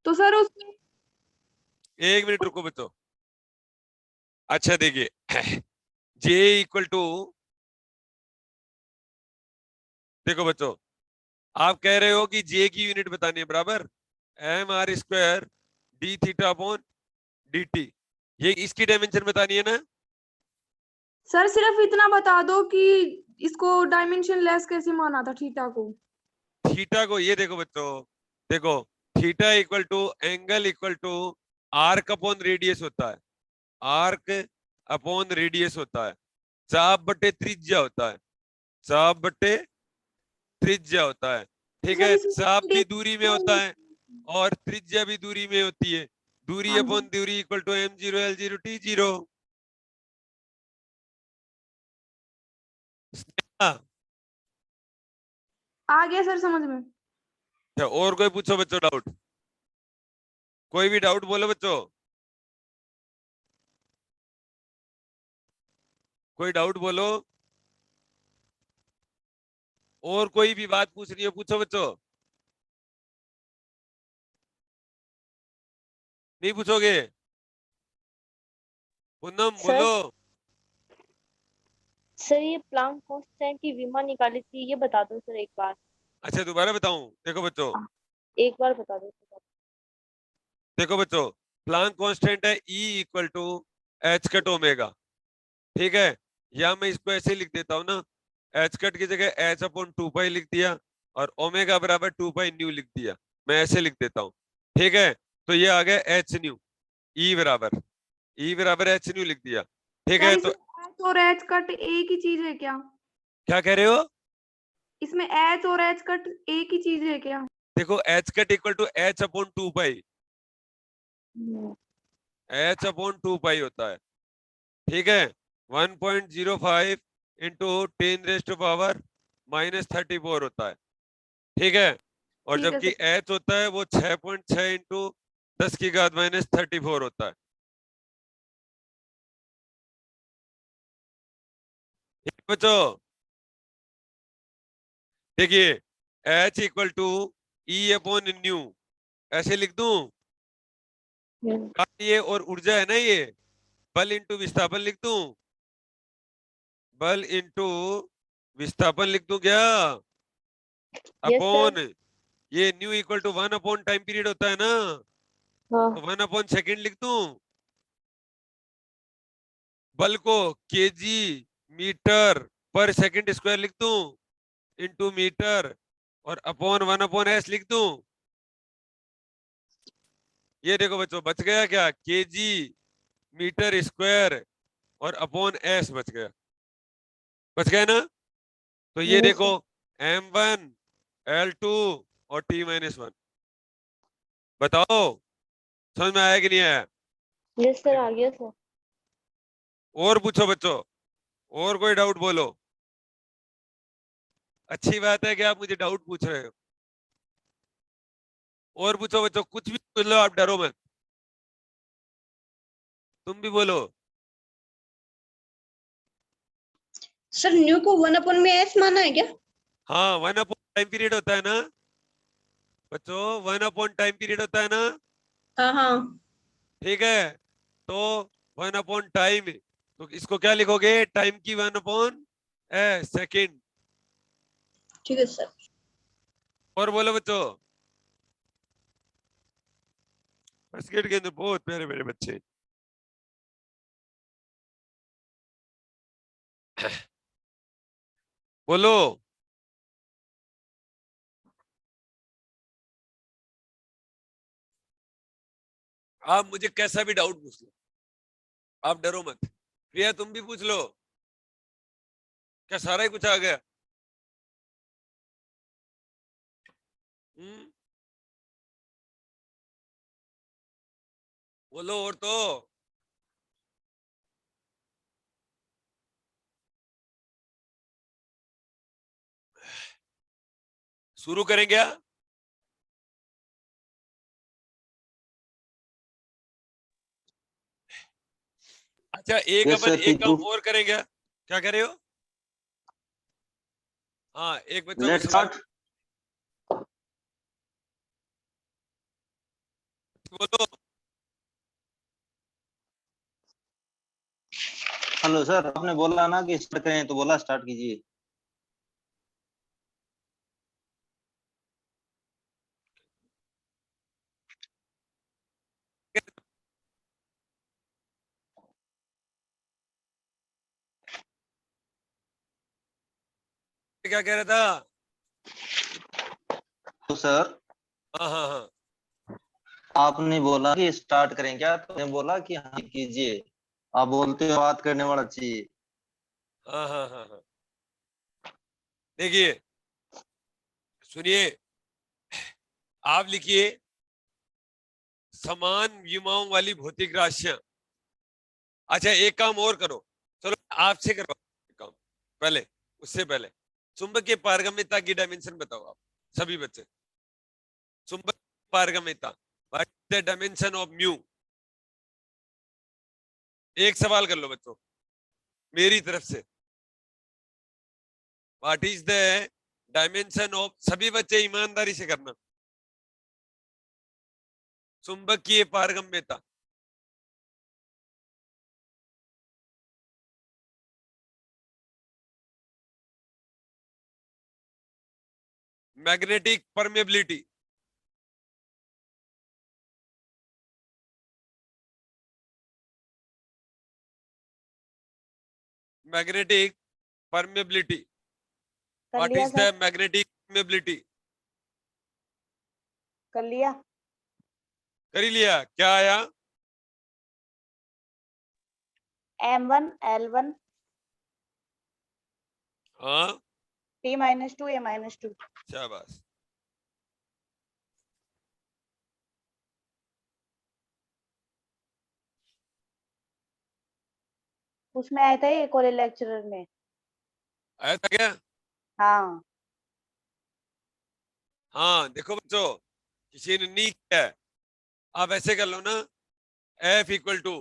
तो सर उसमें एक मिनट रुको बच्चों। अच्छा देखिए जे इक्वल टू, देखो बच्चों, आप कह रहे हो कि जे की यूनिट बतानी है, बराबर M R square D theta upon D T, ये इसकी डायमेंशन बतानी है ना। सर सिर्फ इतना बता दो कि इसको डायमेंशन लेस कैसे माना था थीटा को। थीटा को, ये देखो बच्चों, देखो theta equal to angle equal to arc upon radius होता है, आर्क अपॉन रेडियस होता है, चाप बटे त्रिज्या होता है, चाप बटे त्रिज्या होता है। ठीक सर है, इसमें चाप भी दूरी में होता radius- है और त्रिज्या भी दूरी में होती है। दूरी हाँ जी। अपॉन दूरी equal to M zero L zero T zero. आ गया सर समझ में। और कोई पूछो बच्चों डाउट, कोई भी डाउट बोलो बच्चों, कोई डाउट बोलो, और कोई भी बात पूछनी है पूछो बच्चों। नहीं पूछोगे? पूनम सर बोलो। सर ये प्लांक कांस्टेंट की विमा निकाली थी, ये बता दो सर एक बार। अच्छा दोबारा बताऊं, देखो बच्चों, एक बार बता दो सर। देखो बच्चों, प्लांक कांस्टेंट है E equal to H cut omega. ठीक है, या मैं इसको ऐसे लिख देता हूँ ना, एच कट की जगह एच अपॉन टू पाई लिख दिया और ओमेगा बराबर टू पाई न्यू लिख दिया, मैं ऐसे लिख देता हूँ। ठीक है, तो ये आ गया एच न्यू, ई बराबर एच न्यू लिख दिया। ठीक सर है, इसमें तो एच और एच कट एक ही चीज है क्या? क्या कह रहे हो? इसमें एच और एच कट एक ही चीज है क्या? देखो H cut equal to H upon two pi, H upon two pi होता है। ठीक है, 1.05 इंटू 10 पावर -34 होता है। ठीक है, और ठीक है जबकि सर। एच होता है वो 6.6 इंटू 10 की घात -34 होता है। ठीक है बच्चों, देखिए H equal to E upon nu, ऐसे लिख दूं, ये और ऊर्जा है ना, ये बल इंटू विस्थापन लिख दूं, बल इंटू विस्थापन लिख दूं क्या, यस सर। अपॉन, ये nu equal to 1 upon time period होता है ना, हाँ तो 1 अपॉन सेकेंड लिख दूं, बल को KG metre per second square लिख दूं इंटू मीटर, और अपॉन 1/s लिख दूं। ये देखो बच्चों, बच गया क्या, केजी मीटर स्क्वायर और अपॉन एस बच गया, बच गया ना। तो ये यस देखो सर। m1 l2 और t-1, बताओ समझ में आया कि नहीं आया? यस सर आ गया सर। और पूछो बच्चों, और कोई डाउट बोलो। अच्छी बात है कि आप मुझे डाउट पूछ रहे हो। और पूछो बच्चों, कुछ भी पूछ लो, आप डरो मत, तुम भी बोलो। सर न्यू को 1 अपॉन में एस माना है क्या? हाँ, 1 अपॉन टाइम पीरियड होता है ना बच्चों, 1 अपॉन टाइम पीरियड होता है ना। हाँ हाँ। ठीक है, तो 1 अपॉन टाइम, तो इसको क्या लिखोगे, टाइम की 1 अपॉन सेकेंड। ठीक है सर। और बोलो बच्चों, फर्स्ट ग्रेड के अंदर बहुत प्यारे मेरे बच्चे। बोलो। आप मुझे कैसा भी डाउट पूछ लो, आप डरो मत। प्रिया तुम भी पूछ लो, क्या सारा ही कुछ आ गया? हम्म, बोलो और तो। शुरू करें क्या? अच्छा एक यस अपन सर, एक काम टीचर। और करें क्या? क्या कह रहे हो? हाँ, एक बच्चा कोई लेट्स सवाल, स्टार्ट। बोलो। हेलो सर, आपने बोला ना कि स्टार्ट करें, तो बोला स्टार्ट कीजिए। क्या कह रहा था? तो सर, हाँ हाँ हाँ। आपने बोला कि स्टार्ट करें क्या, तो मैंने बोला कि हाँ कीजिए। आप बोलते हो बात करने वाला चाहिए। हाँ हाँ हाँ हाँ। देखिए, सुनिए, आप लिखिए समान विमाओं वाली भौतिक राशियां। अच्छा, एक काम और करो, चलो आपसे करवा एक काम। पहले, उससे पहले चुंबकीय पारगम्यता की डायमेंशन बताओ आप सभी बच्चे। चुंबकीय पारगम्यता, what is the dimension of mu? एक सवाल कर लो बच्चों मेरी तरफ से। What is the dimension of, सभी बच्चे ईमानदारी से करना, चुंबकीय पारगम्यता। Magnetic permeability. मैग्नेटिक परमेबिलिटी, कर व्हाट लिया is sir, the magnetic permeability? कर लिया। कर ही लिया, क्या आया? M1 L1 हाँ, T-2 A-2। शाबाश। उसमें आया था एक और लेक्चरर में। आया था क्या? हाँ, हाँ देखो बच्चों, किसी ने नहीं किया है, आप ऐसे कर लो ना, F equal to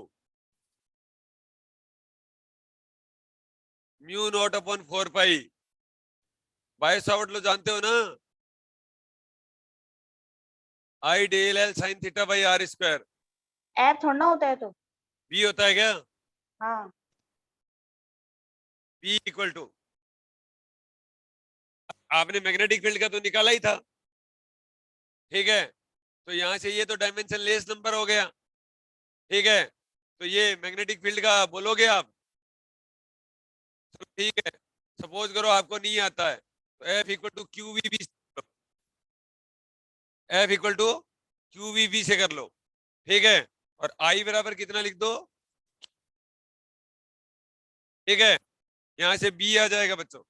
mu naught upon 4 pi by Savart लो, जानते हो ना, I del L sine theta by R square. ऐप थोड़ा ना होता है तो। बी होता है क्या? हाँ, बी इक्वल टू, आपने मैग्नेटिक फील्ड का तो निकाला ही था, ठीक है, तो यहां से ये तो डायमेंशन लेस नंबर हो गया, ठीक है, तो ये मैग्नेटिक फील्ड का बोलोगे आप, तो ठीक है, सपोज करो आपको नहीं आता है, तो F equal to Q V B, F equal to Q V B से कर लो, ठीक है, और आई बराबर कितना लिख दो, ठीक है, यहां से बी आ जाएगा बच्चों,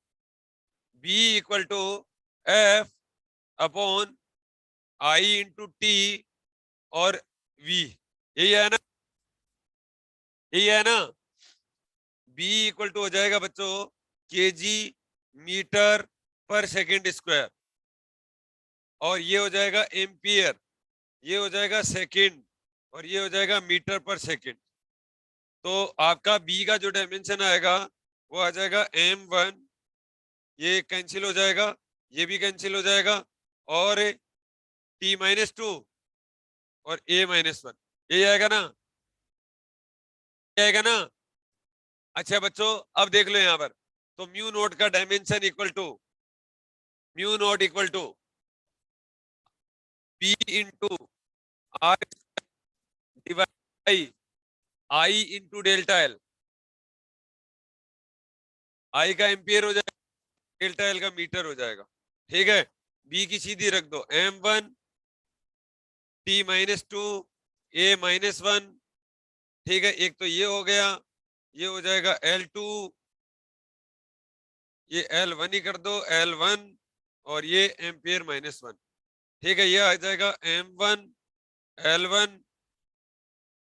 B equal to F upon I into T और वी, यही है ना, यही है ना, बी इक्वल टू हो जाएगा बच्चों KG metre per second square, और ये हो जाएगा एम्पियर, ये हो जाएगा सेकेंड, और ये हो जाएगा मीटर पर सेकेंड। तो आपका बी का जो डायमेंशन आएगा वो आ जाएगा m1, ये कैंसिल हो जाएगा, ये भी कैंसिल हो जाएगा, और t-2 और a-1, यही आएगा ना, ये आएगा ना। अच्छा बच्चों, अब देख लो यहाँ पर, तो म्यू नोट का dimension equal to, mu naught equal to B into R divide by I into delta L, I का एम्पियर हो जाएगा, डेल्टा एल का मीटर हो जाएगा, ठीक है, बी की सीधी रख दो, m1 t-2 a-1, ठीक है, एक तो ये हो गया, ये हो जाएगा L2, ये L1 ही कर दो, L1, और ये एम्पियर -1, ठीक है, ये आ जाएगा m1 L1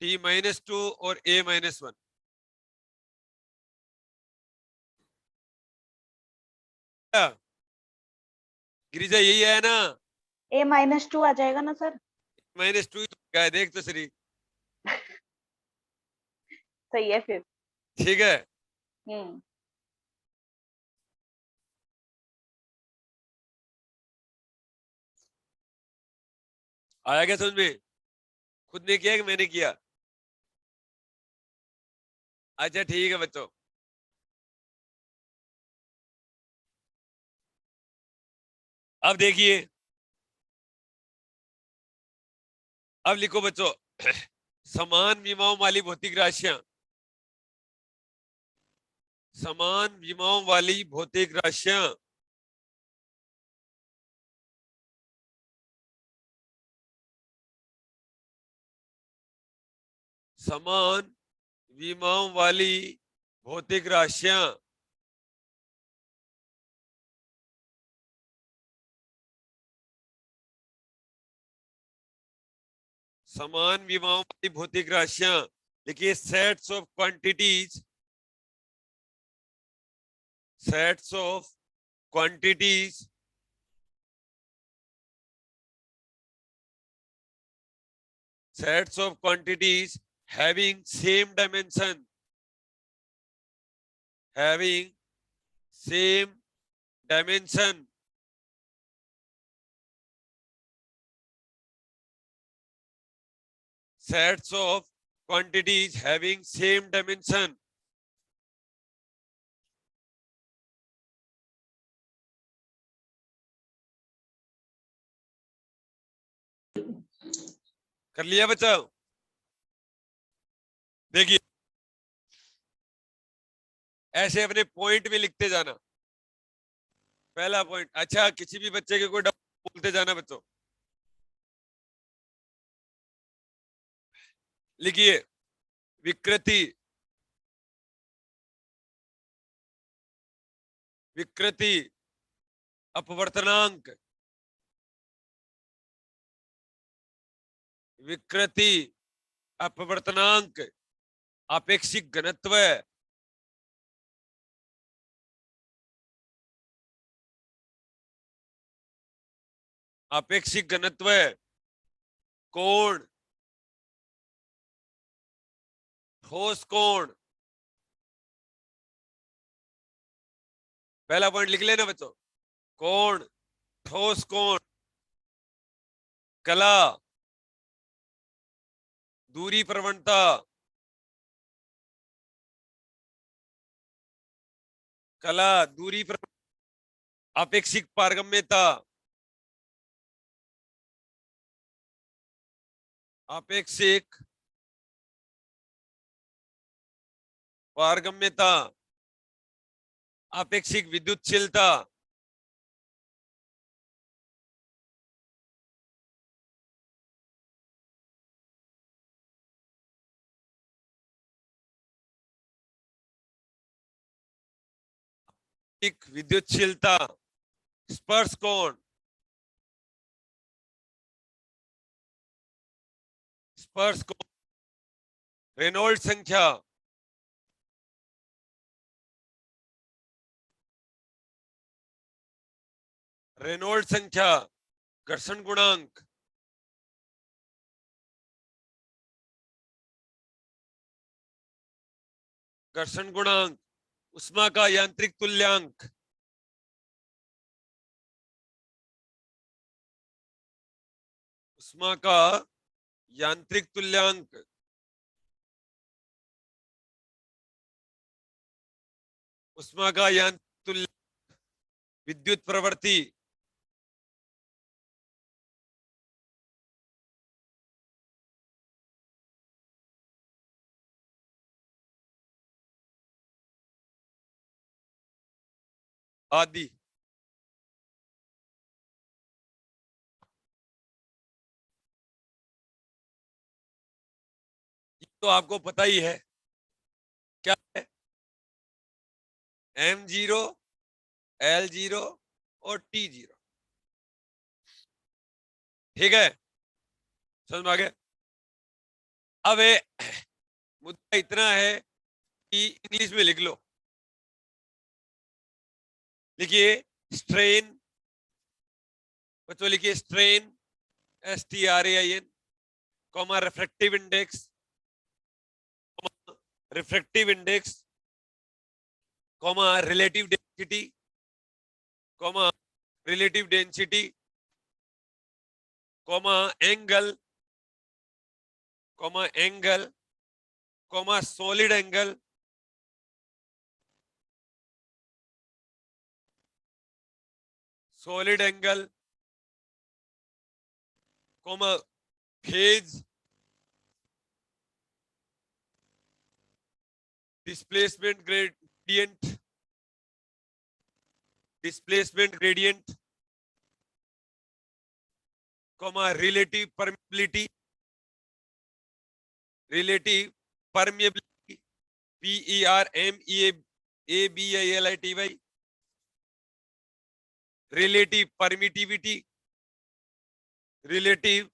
t-2 और a-1। गिरिजा यही है ना, A-2 आ जाएगा ना सर। -2 क्या है, देख तो सही, सही है फिर। ठीक है, हम्म, आया क्या समझ में? खुद ने किया कि मैंने किया? अच्छा ठीक है बच्चों, अब देखिए, अब लिखो बच्चों, समान विमाओं वाली भौतिक राशियां, समान विमाओं वाली भौतिक राशियां समान विमाओं वाली भौतिक राशियां समान विमाओं वाली भौतिक राशियां, देखिए sets of quantities, sets of quantities sets of quantities having same dimension, having same dimension, sets of quantities having same dimension, कर लिया बच्चा? देखिए ऐसे अपने पॉइंट में लिखते जाना। पहला पॉइंट, अच्छा किसी भी बच्चे के कोई डाउट बोलते जाना बच्चों। लिखिए विकृति, विकृति अपवर्तनांक, विकृति अपवर्तनांक आपेक्षिक घनत्व, आपेक्षिक घनत्व, कोण, ठोस कोण। पहला पॉइंट लिख लेना बच्चों, कोण, ठोस कोण, कला, दूरी प्रवणता, कला दूरी प्रवणता, आपेक्षिक पारगम्यता, आपेक्षिक पारगम्यता, आपेक्षिक विद्युतशीलता, विद्युतशीलता, स्पर्श कोण, स्पर्श कोण, रेनॉल्ड्स संख्या, रेनॉल्ड्स संख्या, घर्षण गुणांक, घर्षण गुणांक, उष्मा का यांत्रिक तुल्यांक, उष्मा का यांत्रिक तुल्यांक, उष्मा का यांत्रिक तुल्यांक, विद्युत प्रवृत्ति, आदि। तो आपको पता ही है क्या है, M0, L0 और T0। ठीक है, समझ में आ गया? अब मुद्दा इतना है कि इंग्लिश में लिख लो। लिखिए स्ट्रेन, बच्चों लिखिए strain, STRAIN, comma refractive index, refractive index, comma relative density, comma relative density, comma angle, comma angle comma solid angle comma phase displacement gradient comma relative permeability PERMEABILITY relative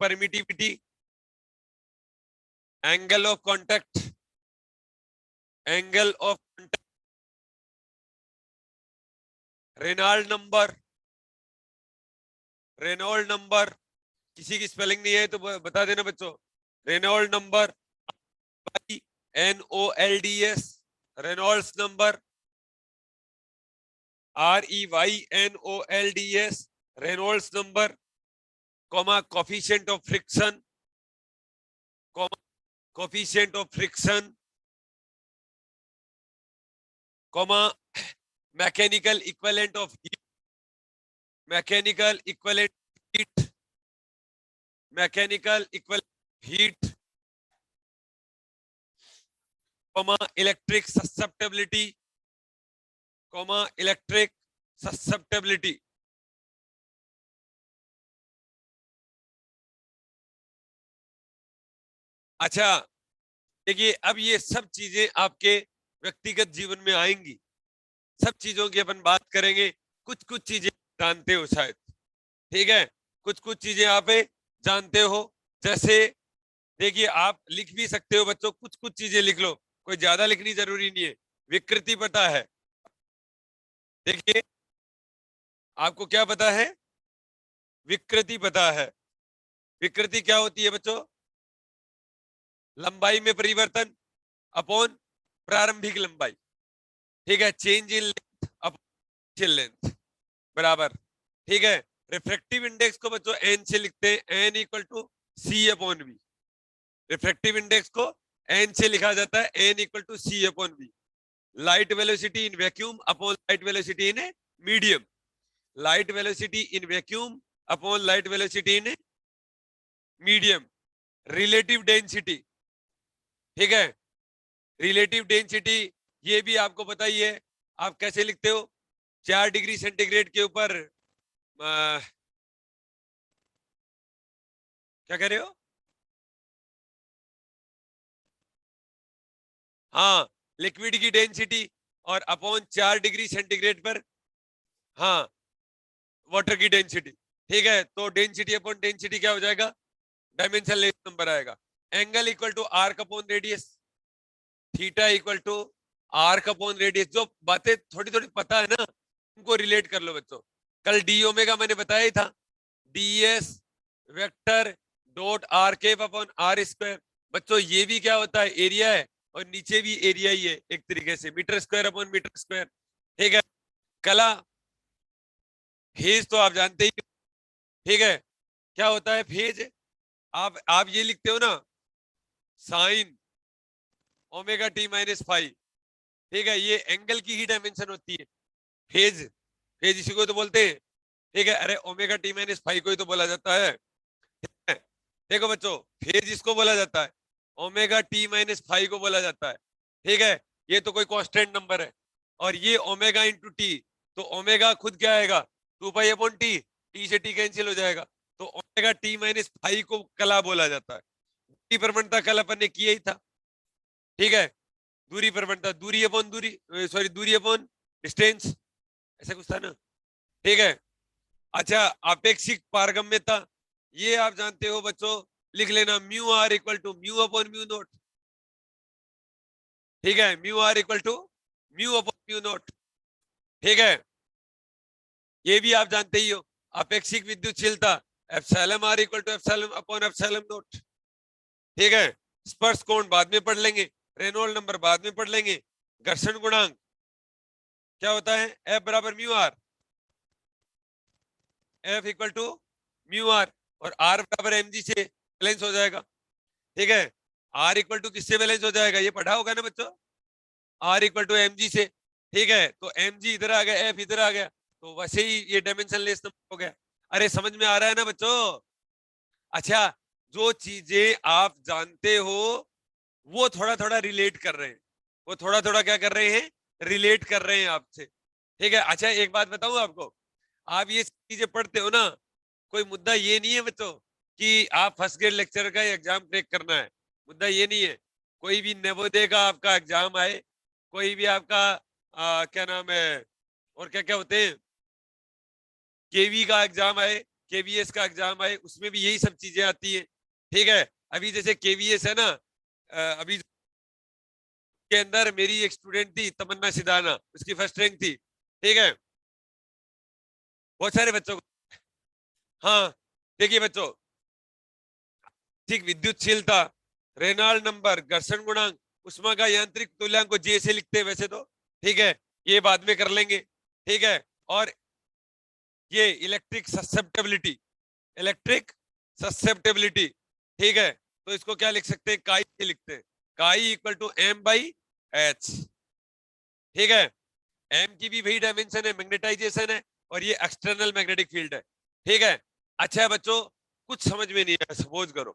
permittivity angle of contact Reynold number किसी की spelling नहीं है तो बता देना बच्चों। Reynold number NOLDS Reynolds number REYNOLDS Reynolds number comma coefficient of friction comma mechanical equivalent of heat comma electric susceptibility अच्छा देखिए, अब ये सब चीजें आपके व्यक्तिगत जीवन में आएंगी, सब चीजों की अपन बात करेंगे। कुछ चीजें जानते हो शायद, ठीक है, कुछ चीजें आप जानते हो। जैसे देखिए, आप लिख भी सकते हो बच्चों, कुछ चीजें लिख लो, कोई ज्यादा लिखनी जरूरी नहीं है। विकृति पता है, देखिए आपको क्या पता है, विकृति पता है। विकृति क्या होती है बच्चों? लंबाई में परिवर्तन अपॉन प्रारंभिक लंबाई, ठीक है, change in length upon length बराबर, ठीक है। रिफ्रैक्टिव इंडेक्स को बच्चों n से लिखते हैं, n equal to C upon V। Refractive index को n से लिखा जाता है, n equal to C upon V। Light velocity in vacuum upon light velocity in medium, light velocity in vacuum upon light velocity in medium. Relative density, ठीक है, relative density ये भी आपको पता ही है। आप कैसे लिखते हो? 4 डिग्री सेंटीग्रेड के ऊपर क्या कह रहे हो? हाँ, लिक्विड की डेंसिटी और अपॉन 4 डिग्री सेंटीग्रेड पर हाँ वाटर की डेंसिटी, ठीक है। तो डेंसिटी अपॉन डेंसिटी क्या हो जाएगा? डायमेंशनलेस नंबर आएगा। Angle equal to arc upon radius, theta equal to arc upon radius. जो बातें थोड़ी पता है ना, उनको रिलेट कर लो बच्चों। कल डी ओमेगा मैंने बताया ही था, ds vector dot R cap upon R square. बच्चों ये भी क्या होता है? एरिया है, और नीचे भी एरिया ही है एक तरीके से, metre square upon metre square, ठीक है। कला फेज तो आप जानते ही, ठीक है, क्या होता है फेज? आप ये लिखते हो ना, sine omega T minus five, ठीक है, ये एंगल की ही डायमेंशन होती है। फेज इसी को तो बोलते हैं, ठीक है। अरे ओमेगा टी माइनस फाइव को ही तो बोला जाता है, देखो बच्चों, फेज इसको बोला जाता है, ओमेगा टी माइनस फाइव को बोला जाता है, ठीक है। ये तो कोई कांस्टेंट नंबर है, और ये ओमेगा इंटू टी, तो ओमेगा खुद क्या आएगा? 2 पाई अपॉन टी, टी से टी कैंसिल हो जाएगा, तो ओमेगा टी माइनस फाइव को कला बोला जाता है। दूरी प्रवणता कल अपन ने किया ही था, ठीक है। दूरी प्रवणता, दूरी अपॉन डिस्टेंस, ऐसा कुछ था ना, ठीक है। अच्छा, अपेक्षिक पारगम्यता ये आप जानते हो बच्चों, लिख लेना, mu R equal to mu upon mu naught, ठीक है, mu R equal to mu upon mu naught, ठीक है। ये भी आप जानते ही हो, अपेक्षिक विद्युतशीलता epsilon R equal to epsilon upon epsilon naught, ठीक है। स्पर्श कोण बाद में पढ़ लेंगे, रेनॉल्ड नंबर बाद में पढ़ लेंगे। घर्षण गुणांक क्या होता है? F बराबर mu R, F equal to mu R. और आर बराबर एम जी से बैलेंस हो जाएगा। ठीक है, आर इक्वल टू किससे बैलेंस हो जाएगा, ये पढ़ा होगा ना बच्चों, R equal to M G से। ठीक है, तो एम जी इधर आ गया, एफ इधर आ गया, तो वैसे ही ये डायमेंशन लेस नंबर हो गया। अरे समझ में आ रहा है ना बच्चों? अच्छा, जो चीजें आप जानते हो वो थोड़ा थोड़ा रिलेट कर रहे हैं, वो थोड़ा थोड़ा क्या कर रहे हैं, रिलेट कर रहे हैं आपसे। ठीक है, अच्छा एक बात बताऊं आपको, आप ये चीजें पढ़ते हो ना, कोई मुद्दा ये नहीं है बच्चों कि आप फर्स्ट ग्रेड लेक्चर का एग्जाम क्रैक करना है, मुद्दा ये नहीं है। कोई भी नवोदय का आपका एग्जाम आए, कोई भी आपका क्या नाम है, और क्या क्या होते हैं, केवी का एग्जाम आए, केवीएस का एग्जाम आए, उसमें भी यही सब चीजें आती है। ठीक है, अभी जैसे केवीएस है ना, अभी के अंदर मेरी एक स्टूडेंट थी तमन्ना सिदाना, उसकी फर्स्ट रैंक थी। ठीक है, बहुत सारे बच्चों को, हाँ देखिए बच्चों, ठीक, विद्युतशीलता, रेनॉल्ड नंबर, घर्षण गुणांक, उष्मा का यांत्रिक तुल्यांक को जे से लिखते हैं वैसे तो। ठीक है, ये बाद में कर लेंगे। ठीक है, और ये इलेक्ट्रिक ससेप्टेबिलिटी, इलेक्ट्रिक ससेप्टेबिलिटी, ठीक है, तो इसको क्या लिख सकते हैं, काई से लिखते हैं, chi equal to M by H. ठीक है, एम की भी वही डायमेंशन है, मैग्नेटाइजेशन है, और ये एक्सटर्नल मैग्नेटिक फील्ड है। ठीक है, अच्छा है बच्चों, कुछ समझ में नहीं आया, सपोज करो,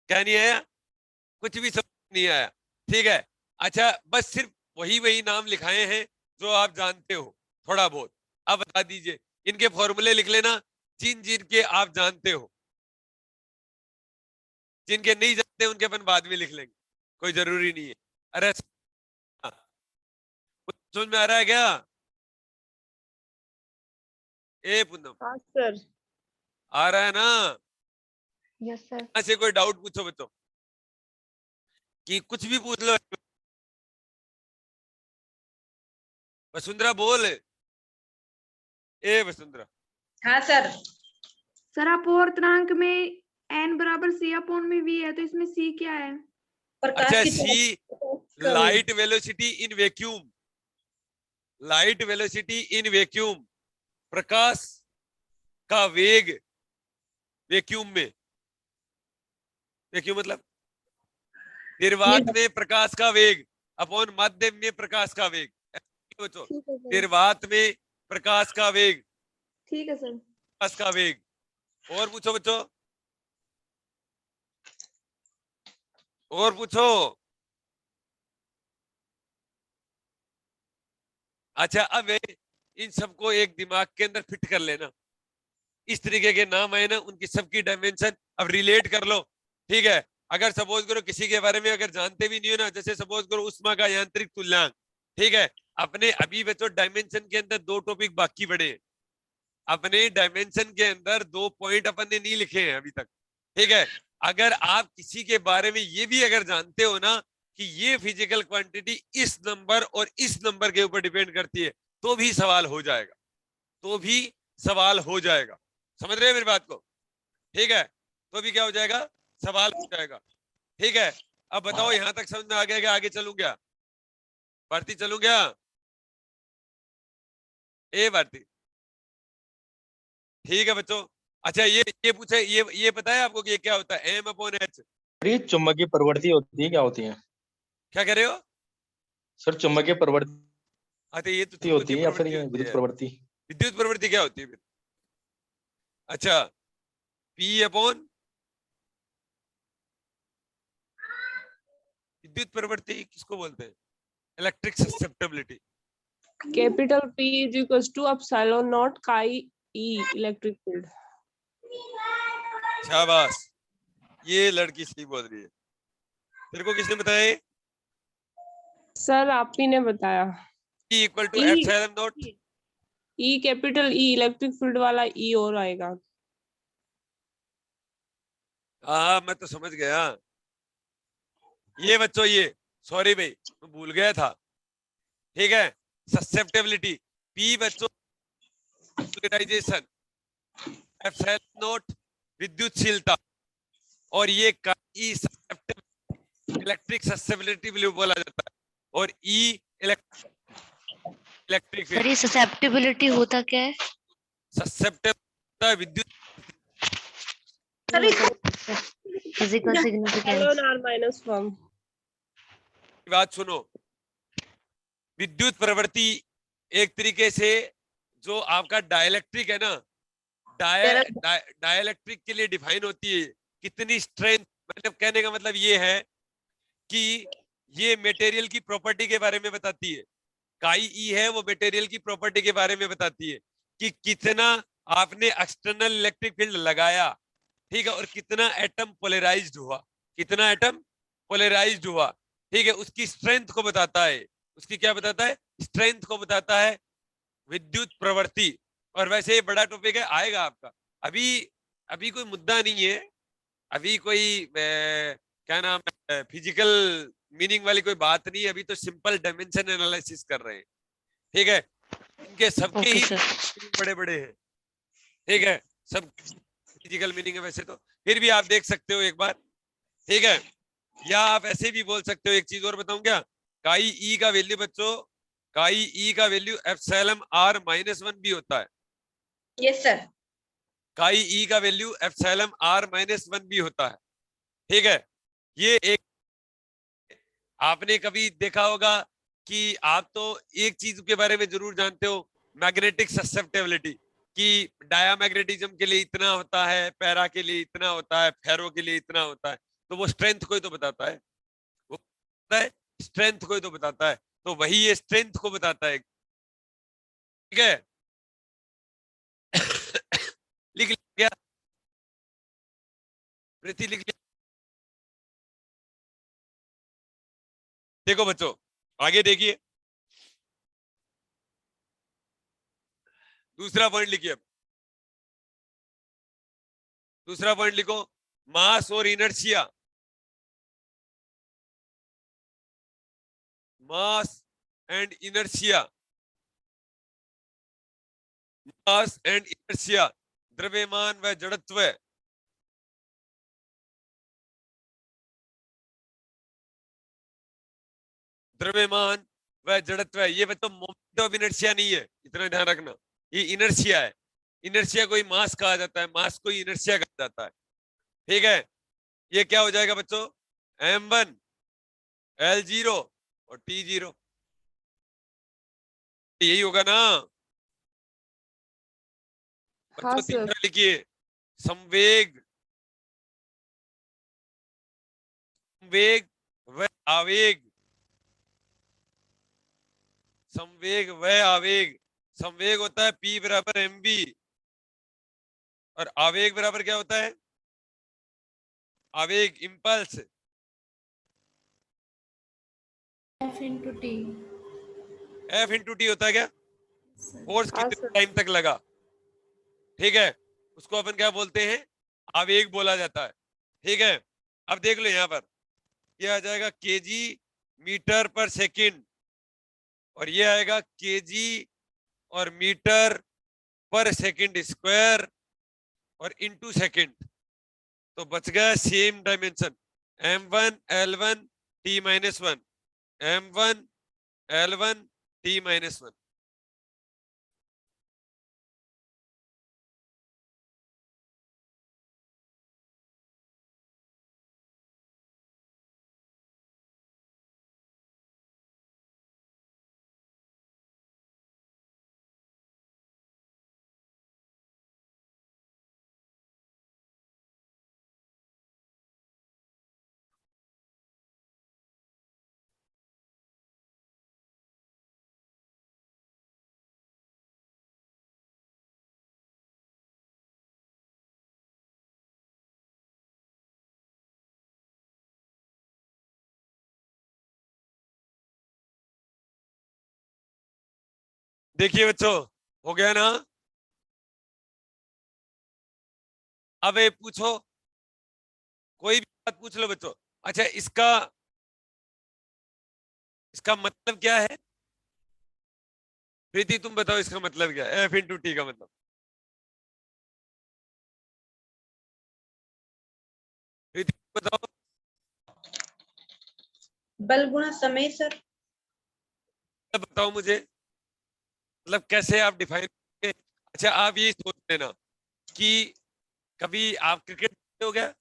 क्या नहीं आया, कुछ भी समझ नहीं आया। ठीक है, अच्छा बस सिर्फ वही वही नाम लिखाए हैं जो आप जानते हो थोड़ा बहुत। अब बता दीजिए, इनके फॉर्मूले लिख लेना जिन जिन के आप जानते हो, जिनके नहीं जानते उनके अपन बाद में लिख लेंगे, कोई जरूरी नहीं है। अरे समझ में आ रहा है क्या? ए पूनम, हाँ सर। आ रहा है ना? Yes sir. ऐसे कोई डाउट पूछो बच्चों, कि कुछ भी पूछ लो। वसुंधरा बोल, ए वसुंधरा। हाँ सर। सर अपूर्णांक में n बराबर c अपॉन में v है, तो इसमें c क्या है? प्रकाश अच्छा, की सी तरफ light velocity in vacuum, light velocity in vacuum, प्रकाश का वेग वैक्यूम में, वैक्यूम मतलब निर्वात में प्रकाश का वेग अपॉन माध्यम में प्रकाश का वेग। बच्चों, ठीक है सर। निर्वात में प्रकाश का वेग, ठीक है सर। प्रकाश का वेग। और पूछो बच्चों, और पूछो। अच्छा, अब इन सबको एक दिमाग के अंदर फिट कर लेना, इस तरीके के नाम आए ना, उनकी सबकी डायमेंशन अब रिलेट कर लो। ठीक है, अगर सपोज करो किसी के बारे में अगर जानते भी नहीं हो ना, जैसे सपोज करो उष्मा का यांत्रिक तुल्यांक। ठीक है, अपने अभी बच्चों डायमेंशन के अंदर दो टॉपिक बाकी पड़े हैं, अपने डायमेंशन के अंदर 2 पॉइंट अपन ने नहीं लिखे हैं अभी तक। ठीक है, अगर आप किसी के बारे में ये भी अगर जानते हो ना कि ये फिजिकल क्वांटिटी इस नंबर और इस नंबर के ऊपर डिपेंड करती है, तो भी सवाल हो जाएगा, तो भी सवाल हो जाएगा। समझ रहे हैं मेरी बात को? ठीक है, तो भी क्या हो जाएगा, सवाल हो जाएगा। ठीक है, अब बताओ यहां तक समझ में आ गया, आगे चलूं क्या, भारती चलूं क्या? ए भारती, ठीक है बच्चों। अच्छा, ये पूछे, ये पता है आपको कि ये क्या होता है, एम अपॉन एच? ये चुंबकीय प्रवृत्ति होती है, क्या होती है क्या कह रहे हो सर? चुंबकीय प्रवृत्ति अच्छा, ये तो होती है या फिर प्रवृत्ति ये होती विद्युत है। प्रवृत्ति? विद्युत प्रवृत्ति क्या होती है फिर? अच्छा, पी अपॉन विद्युत प्रवृत्ति किसको बोलते हैं, electric susceptibility. Capital P is equals to epsilon naught chi E electric field. शाबाश, ये लड़की सही बोल रही है। तेरे को किसने बताया ये? सर आप ही ने बताया। E equal to E- epsilon nought. E capital E electric field वाला E और आएगा। हाँ मैं तो समझ गया। ये बच्चों, ये सॉरी भाई मैं भूल गया था। ठीक है, ससेप्टेबिलिटी, P बच्चों पोलराइजेशन, एप्सिलॉन नॉट विद्युतशीलता, और ये E इलेक्ट्रिक ससेप्टेबिलिटी भी बोला जाता है, और E इलेक्ट्रिक सर ये ससेप्टिबिलिटी होता क्या है? ससेप्टेबिलिटी विद्युत sir Physical significance. Epsilon r minus 1. बात सुनो, विद्युत प्रवृत्ति एक तरीके से जो आपका डाइलेक्ट्रिक है ना, डाइलेक्ट्रिक के लिए डिफाइन होती है कितनी स्ट्रेंथ, मतलब कहने का मतलब ये है कि ये मटेरियल की प्रॉपर्टी के बारे में बताती है। काई ई है वो मटेरियल की प्रॉपर्टी के बारे में बताती है कि कितना आपने एक्सटर्नल इलेक्ट्रिक फील्ड लगाया, ठीक है, और कितना एटम पोलराइज्ड हुआ, कितना एटम पोलराइज्ड हुआ, ठीक है, उसकी स्ट्रेंथ को बताता है। उसकी क्या बताता है? स्ट्रेंथ को बताता है विद्युत प्रवृत्ति। और वैसे ये बड़ा टॉपिक है, आएगा आपका। अभी कोई मुद्दा नहीं है, अभी कोई क्या नाम है, फिजिकल मीनिंग वाली कोई बात नहीं है, अभी तो सिंपल डायमेंशन एनालिसिस कर रहे हैं, ठीक है। इनके सबके ही बड़े बड़े हैं, ठीक है, सब फिजिकल मीनिंग है वैसे तो, फिर भी आप देख सकते हो एक बार, ठीक है। या आप ऐसे भी बोल सकते हो, एक चीज और बताऊं क्या, काई ई का वैल्यू बच्चों, काई ई का वैल्यू एप्सिलॉन r -1 भी होता है। Yes sir. काई ई का वैल्यू एप्सिलॉन r -1 भी होता है, ठीक है। ये एक आपने कभी देखा होगा कि आप तो एक चीज के बारे में जरूर जानते हो, मैग्नेटिक ससेप्टेबिलिटी, कि डायामैग्नेटिज्म के लिए इतना होता है, पैरा के लिए इतना होता है, फेरो के लिए इतना होता है, तो वो स्ट्रेंथ को ही तो बताता है, वो बताता है स्ट्रेंथ को ही तो बताता है, तो वही ये स्ट्रेंथ को बताता है, ठीक है। लिख लिया प्रीति, लिख लिया। देखो बच्चों आगे देखिए, दूसरा पॉइंट लिखिए। दूसरा पॉइंट लिखो, मास और inertia. Mass and inertia, mass and inertia, द्रव्यमान व जड़त्व। द्रव्यमान व जड़त्व, ये बच्चों मोमेंट ऑफ इनर्शिया नहीं है, इतना ध्यान रखना, ये इनर्शिया है। इनर्शिया कोई मास कहा जाता है, मास को इनर्शिया कहा जाता है, ठीक है। ये क्या हो जाएगा बच्चों, m1 L0 और T0, यही होगा ना हाँ बच्चों। सर। तीसरा लिखिए, संवेग, संवेग व आवेग। संवेग व आवेग, संवेग होता है P बराबर mv, और आवेग बराबर क्या होता है, आवेग impulse, F into T। F into T होता है क्या, फोर्स हाँ कितने सर। टाइम तक लगा, ठीक है, उसको अपन क्या बोलते हैं, आवेग बोला जाता है, ठीक है। अब देख लो यहाँ पर, ये आ जाएगा केजी मीटर पर सेकंड, और ये आएगा केजी और मीटर पर सेकंड स्क्वायर और इनटू सेकंड, तो बच गया same dimension, m1 L1 T-1, m1 L1 T-1। देखिए बच्चों, हो गया ना। अब ये पूछो, कोई भी बात पूछ लो बच्चों। अच्छा, इसका मतलब क्या है, प्रीति तुम बताओ इसका मतलब क्या है, F इंटू टी का मतलब, प्रीति बताओ। बल गुणा समय सर। बताओ मुझे, मतलब कैसे आप डिफाइन करेंगे। अच्छा, आप ये सोच लेना कि कभी आप क्रिकेट हो गया।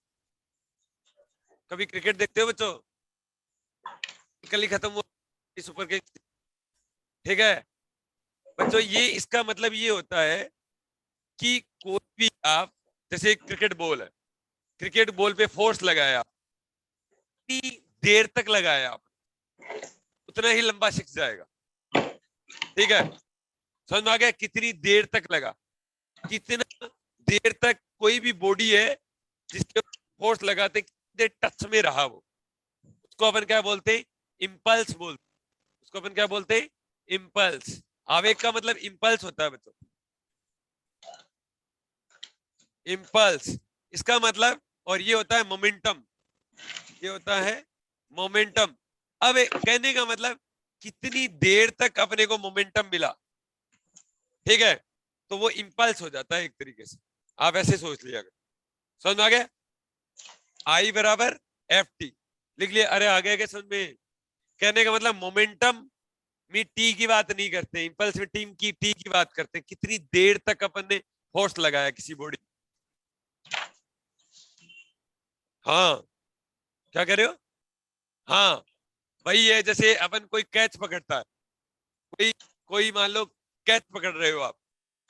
कभी क्रिकेट देखते हो बच्चों? कल ही खत्म हुआ सुपर किंग्स, ठीक है बच्चों। ये इसका मतलब ये होता है कि कोई भी आप, जैसे क्रिकेट बॉल है, क्रिकेट बॉल पे फोर्स लगाया, कितनी देर तक लगाया आप, उतना ही लंबा सिक्स जाएगा, ठीक है। समझ में आ गया? कितनी देर तक लगा, कितना देर तक कोई भी बॉडी है जिसके फोर्स लगाते कितने टच में रहा वो, उसको अपन क्या बोलते हैं? इम्पल्स बोलते हैं। उसको अपन क्या बोलते हैं? इम्पल्स। आवेग का मतलब इम्पल्स होता है बच्चों, इम्पल्स इसका मतलब। और ये होता है मोमेंटम, ये होता है मोमेंटम। अब कहने का मतलब कितनी देर तक अपने को मोमेंटम मिला, ठीक है, तो वो इम्पल्स हो जाता है एक तरीके से। आप ऐसे सोच लिया, समझ में आ गया? आई बराबर एफ टी लिख लिया। अरे आ गया क्या समझ में? कहने का मतलब मोमेंटम में टी की बात नहीं करते, इंपल्स में टीम की टी की बात करते हैं, कितनी देर तक अपन ने फोर्स लगाया किसी बॉडी। हाँ क्या कह रहे हो? हाँ वही है, जैसे अपन कोई कैच पकड़ता है, कोई कोई मान लो कैच पकड़ रहे हो आप,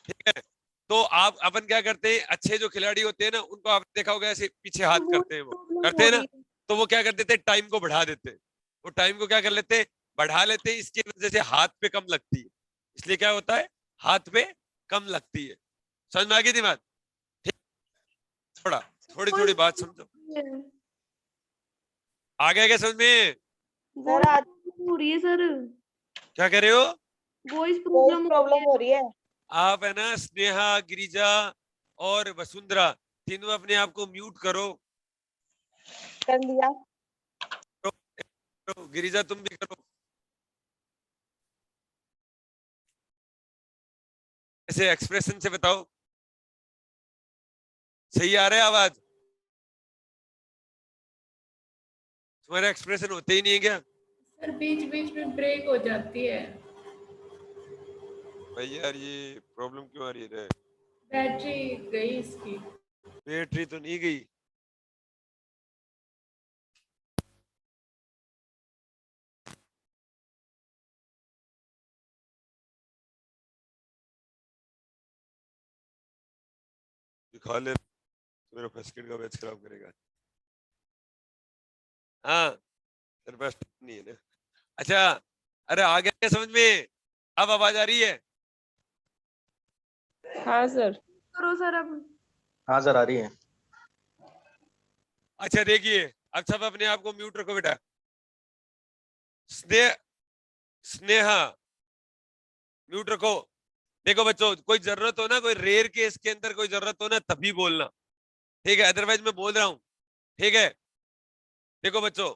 ठीक है, तो आप अपन क्या करते हैं, अच्छे जो खिलाड़ी होते हैं ना, उनको आपने देखा होगा ऐसे पीछे हाथ वो करते हैं, वो प्रॉब्लम करते हो हैं ना, रही है। तो वो क्या कर देते हैं, टाइम को बढ़ा देते हैं। वो टाइम को क्या कर लेते हैं, बढ़ा लेते हैं, इसकी वजह से हाथ पे कम लगती है, इसलिए क्या होता है, हाथ पे कम लगती है। समझ में आ गई थी बात? ठीक, थोड़ा थोड़ी वॉइस थोड़ी बात समझो। प्रॉब्लम आ गया क्या समझ में? सर आज हो रही है सर, क्या कह रहे हो? वॉइस वॉइस प्रॉब्लम हो रही प्रॉब्लम है। हो रही है। आप है ना, स्नेहा, गिरिजा और वसुंधरा, तीनों अपने आप को म्यूट करो। कर लिया। गिरिजा तुम भी करो। ऐसे एक्सप्रेशन से बताओ, सही आ रहा है आवाज? तुम्हारे एक्सप्रेशन होते ही नहीं है क्या? सर बीच बीच में ब्रेक हो जाती है। भाई यार ये प्रॉब्लम क्यों आ रही है? बैटरी गई इसकी। बैटरी तो नहीं गई। दिखा ले, मेरा फर्स्ट का मैच खराब करेगा। हाँ तेरे पास नहीं है ना? अच्छा, अरे आ गया क्या समझ में? अब आवाज आ रही है? हाँ सर। करो सर अब। हाँ सर आ रही है। अच्छा देखिए, अब सब अपने आप को म्यूट रखो बेटा। स्नेह, स्नेहा म्यूट रखो। देखो बच्चों, कोई जरूरत हो ना, कोई रेयर केस के अंदर कोई जरूरत हो ना, तभी बोलना, ठीक है, अदरवाइज मैं बोल रहा हूँ, ठीक है। देखो बच्चों,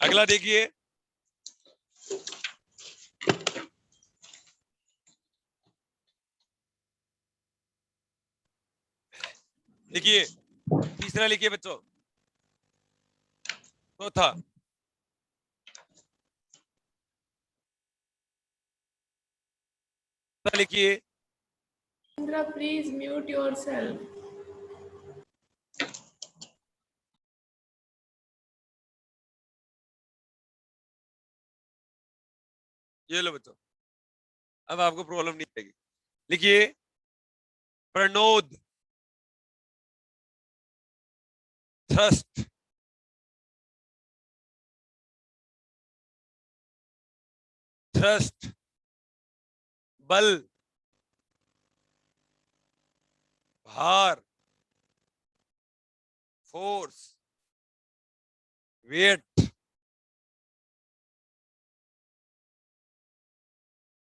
अगला देखिए, लिखिए, तीसरा लिखिए बच्चों, चौथा, लिखिए, इंद्रा प्लीज म्यूट योरसेल्फ। ये लो बच्चों, अब आपको प्रॉब्लम नहीं आएगी। लिखिए, प्रणोद, थ्रस्ट, थ्रस्ट, बल, भार, फोर्स, वेट,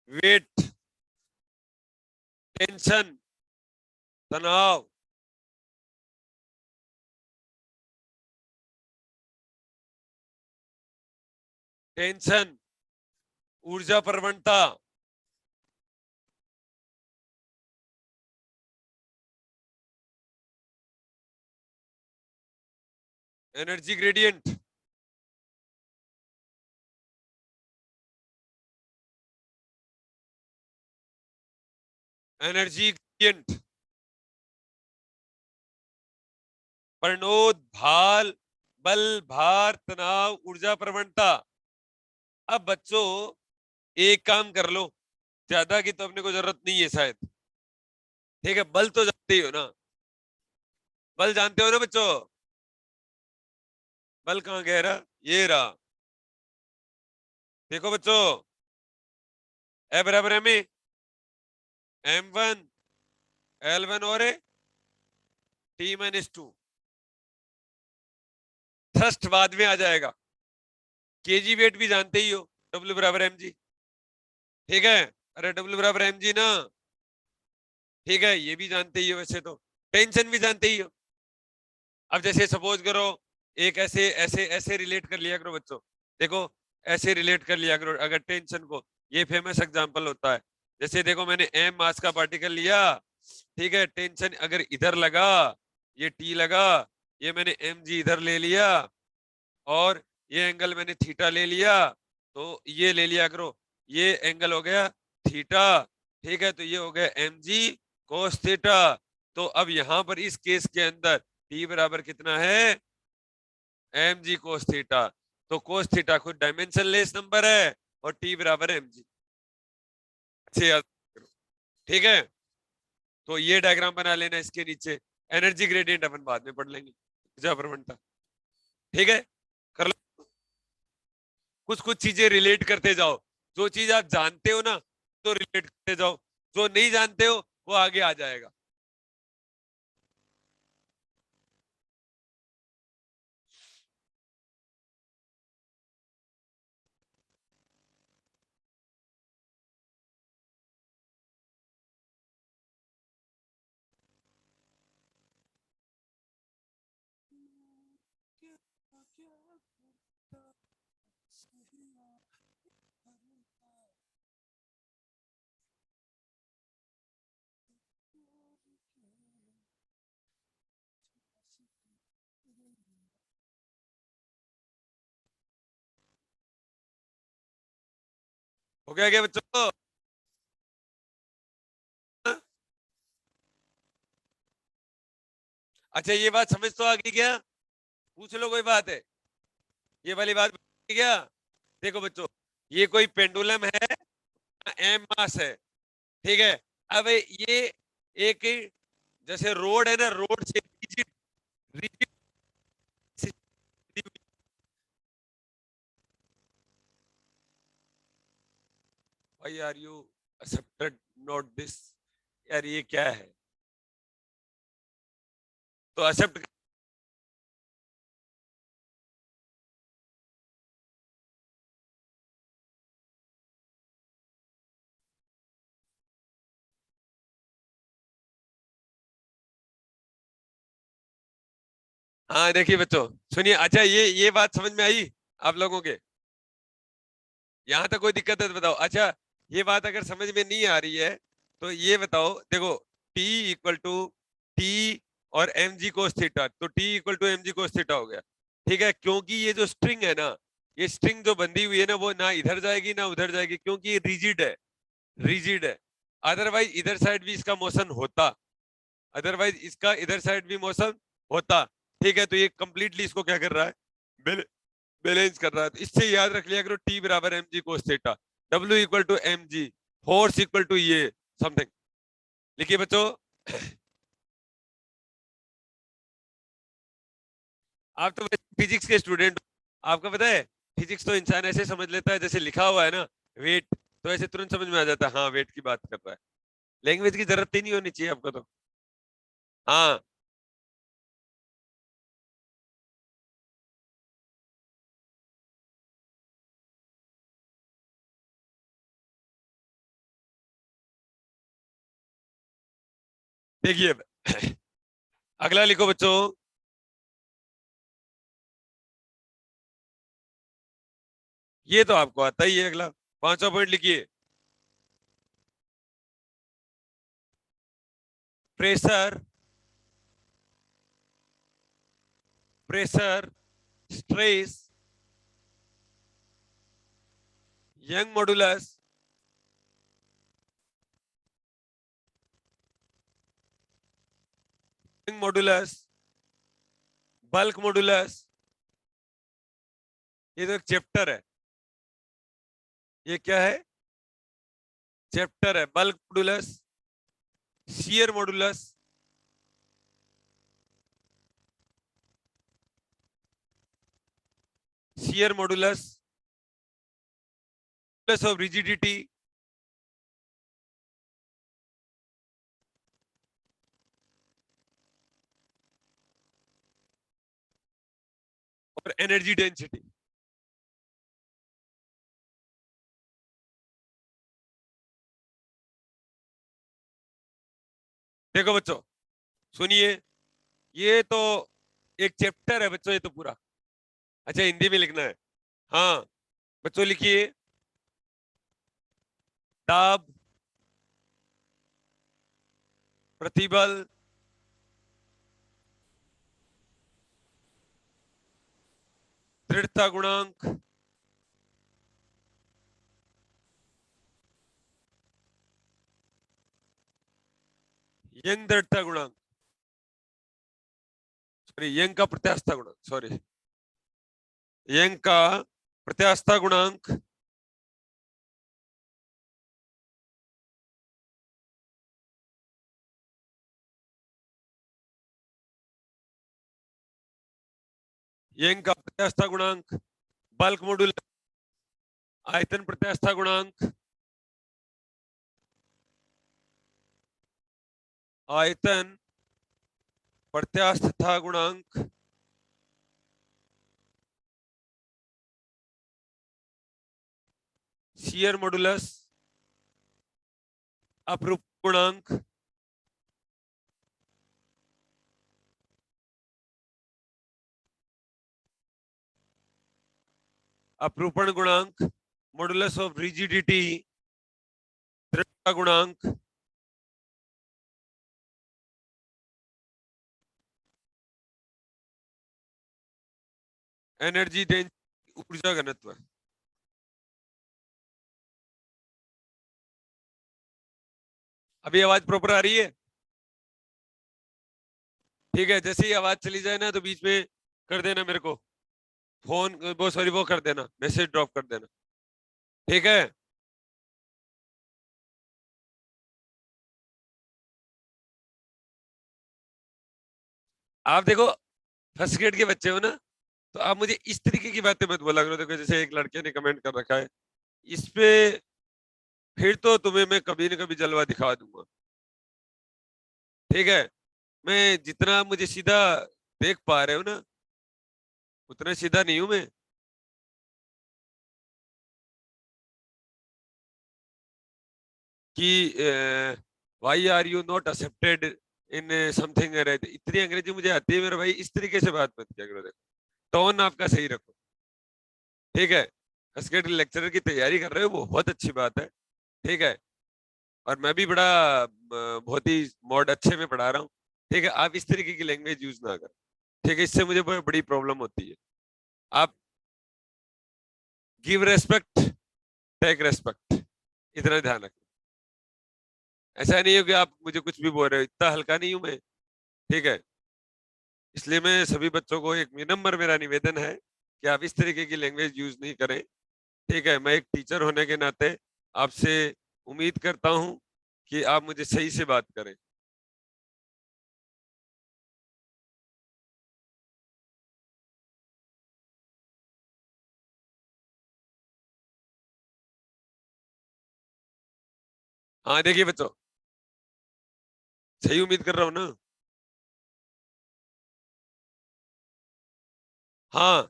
वेट, टेंशन, तनाव, टेंशन, ऊर्जा प्रवणता, एनर्जी ग्रेडियंट, एनर्जी ग्रेडियंट, प्रणोद, भाल, बल, भार, तनाव, ऊर्जा, प्रवणता। अब बच्चों एक काम कर लो, ज्यादा की तो अपने को जरूरत नहीं है शायद। ठीक है, बल तो जानते ही हो ना, बल जानते हो ना बच्चों? बल कहाँ गया रहा? ये रहा। देखो बच्चों, ए बराबर एम ए, M1 L1 और T-2। थ्रस्ट बाद में आ जाएगा। केजी वेट भी जानते ही हो, W बराबर mg। ठीक है, अरे W बराबर mg ना। ठीक है, ये भी जानते ही हो, वैसे तो टेंशन भी जानते ही हो। अब जैसे सपोज करो, एक ऐसे ऐसे ऐसे रिलेट कर लिया करो बच्चों। देखो, ऐसे रिलेट कर लिया करो अगर टेंशन को। ये फेमस एग्जांपल होता है। जैसे देखो, मैंने m मास का पार्टिकल लिया, ठीक है, टेंशन अगर इधर लगा, ये T लगा, ये मैंने mg इधर ले लिया, और ये एंगल मैंने थीटा ले लिया, तो ये ले लिया करो, ये एंगल हो गया थीटा। ठीक है, तो ये हो गया mg cos थीटा। तो अब यहां पर इस केस के अंदर T बराबर कितना है? mg cos theta. तो cos थीटा खुद डायमेंशनलेस नंबर है और T बराबर mg। अच्छे याद करो। ठीक है, तो ये डायग्राम बना लेना इसके नीचे। एनर्जी ग्रेडियंट अपन बाद में पढ़ लेंगे, ऊर्जा प्रवणता। ठीक है, कर लो। कुछ कुछ चीजें रिलेट करते जाओ। जो चीज आप जानते हो ना, तो रिलेट करते जाओ, जो नहीं जानते हो वो आगे आ जाएगा। हो गया क्या बच्चों? अच्छा, ये बात समझ तो आ गई क्या? पूछ लो, कोई बात है? ये वाली बात क्या? देखो बच्चों, ये कोई पेंडुलम है, एम मास है। ठीक है, अब ये एक जैसे रोड है ना, रोड से rigid rigid why are you accepted not this? यार ये क्या है? तो एक्सेप्ट। हाँ देखिए बच्चों, सुनिए। अच्छा, ये बात समझ में आई आप लोगों के? यहाँ तक कोई दिक्कत है तो बताओ। अच्छा, ये बात अगर समझ में नहीं आ रही है तो ये बताओ। देखो, T इक्वल टू T और mg कोस थीटा, तो T equal to mg cos theta हो गया। ठीक है, क्योंकि ये जो स्ट्रिंग है ना, ये स्ट्रिंग जो बंधी हुई है ना, वो ना इधर जाएगी ना उधर जाएगी, क्योंकि ये रिजिड है, रिजिड है। अदरवाइज इधर साइड भी इसका मोशन होता, अदरवाइज इसका इधर साइड भी मोशन होता। ठीक है, तो ये कंप्लीटली इसको क्या कर रहा है? बैलेंस कर रहा है। तो इससे याद रख लिया करो, टी बराबर M G cos theta, W equal to M G, force equal to ये समथिंग। लिखिए बच्चों। आप तो फिजिक्स के स्टूडेंट, आपको पता है फिजिक्स तो इंसान ऐसे समझ लेता है, जैसे लिखा हुआ है ना वेट, तो ऐसे तुरंत समझ में आ जाता है, हाँ वेट की बात कर रहा है। लैंग्वेज की जरूरत ही नहीं होनी चाहिए आपको तो। हाँ, देखिए अगला लिखो बच्चों। ये तो आपको आता ही है। अगला 5वां पॉइंट लिखिए। Pressure, pressure, stress, young modulus, young modulus, bulk modulus, ये तो एक चैप्टर है। ये क्या है? चैप्टर है। Bulk modulus, shear modulus, shear modulus, modulus of rigidity, और एनर्जी डेंसिटी। देखो बच्चों, सुनिए, ये तो एक चैप्टर है बच्चों, ये तो पूरा। अच्छा, हिंदी में लिखना है। हाँ बच्चों, लिखिए दाब, प्रतिबल, दृढ़ता गुणांक, यंग दृढ़ता गुणांक, सॉरी यंग का प्रत्यास्थता गुणांक, सॉरी यंग का प्रत्यास्थता गुणांक, यंग का प्रत्यास्थता गुणांक, बल्क मॉडुलस, आयतन प्रत्यास्थता गुणांक, आयतन प्रत्यास्थता गुणांक, शियर मॉडुलस, अपरूपण गुणांक, अपरूपण गुणांक, मॉडुलस ऑफ रिजिडिटी, दृढ़ता गुणांक, एनर्जी डेंसिटी, ऊर्जा घनत्व। अभी आवाज प्रॉपर आ रही है? ठीक है, जैसे ही आवाज चली जाए ना तो बीच में कर देना मेरे को फोन, वो सॉरी वो कर देना, मैसेज ड्रॉप कर देना, ठीक है? आप देखो फर्स्ट ग्रेड के बच्चे हो ना, तो आप मुझे इस तरीके की बातें मत बोला करो। देखो जैसे एक लड़के ने कमेंट कर रखा है इस पे, फिर तो तुम्हें मैं कभी न कभी जलवा दिखा दूंगा, ठीक है? मैं जितना आप मुझे सीधा देख पा रहे हो ना, उतना सीधा नहीं हूं मैं। कि why are you not accepted in something, इतनी अंग्रेजी मुझे आती है मेरे भाई, इस तरीके से बात मत किया करो। देखो टोन आपका सही रखो, ठीक है? फर्स्ट लेक्चरर की तैयारी कर रहे हो, वो बहुत अच्छी बात है, ठीक है? और मैं भी बड़ा बहुत ही मोड अच्छे में पढ़ा रहा हूँ, ठीक है? आप इस तरीके की लैंग्वेज यूज ना करें, ठीक है? इससे मुझे बड़ी प्रॉब्लम होती है। आप गिव रेस्पेक्ट, टेक रेस्पेक्ट, इतना ध्यान रखना। ऐसा नहीं हो कि आप मुझे कुछ भी बोल रहे हो, इतना हल्का नहीं हूं मैं, ठीक है? इसलिए मैं सभी बच्चों को एक विनम्र मेरा निवेदन है कि आप इस तरीके की लैंग्वेज यूज नहीं करें, ठीक है? मैं एक टीचर होने के नाते आपसे उम्मीद करता हूं कि आप मुझे सही से बात करें। हाँ देखिए बच्चों, सही उम्मीद कर रहा हूं ना? हाँ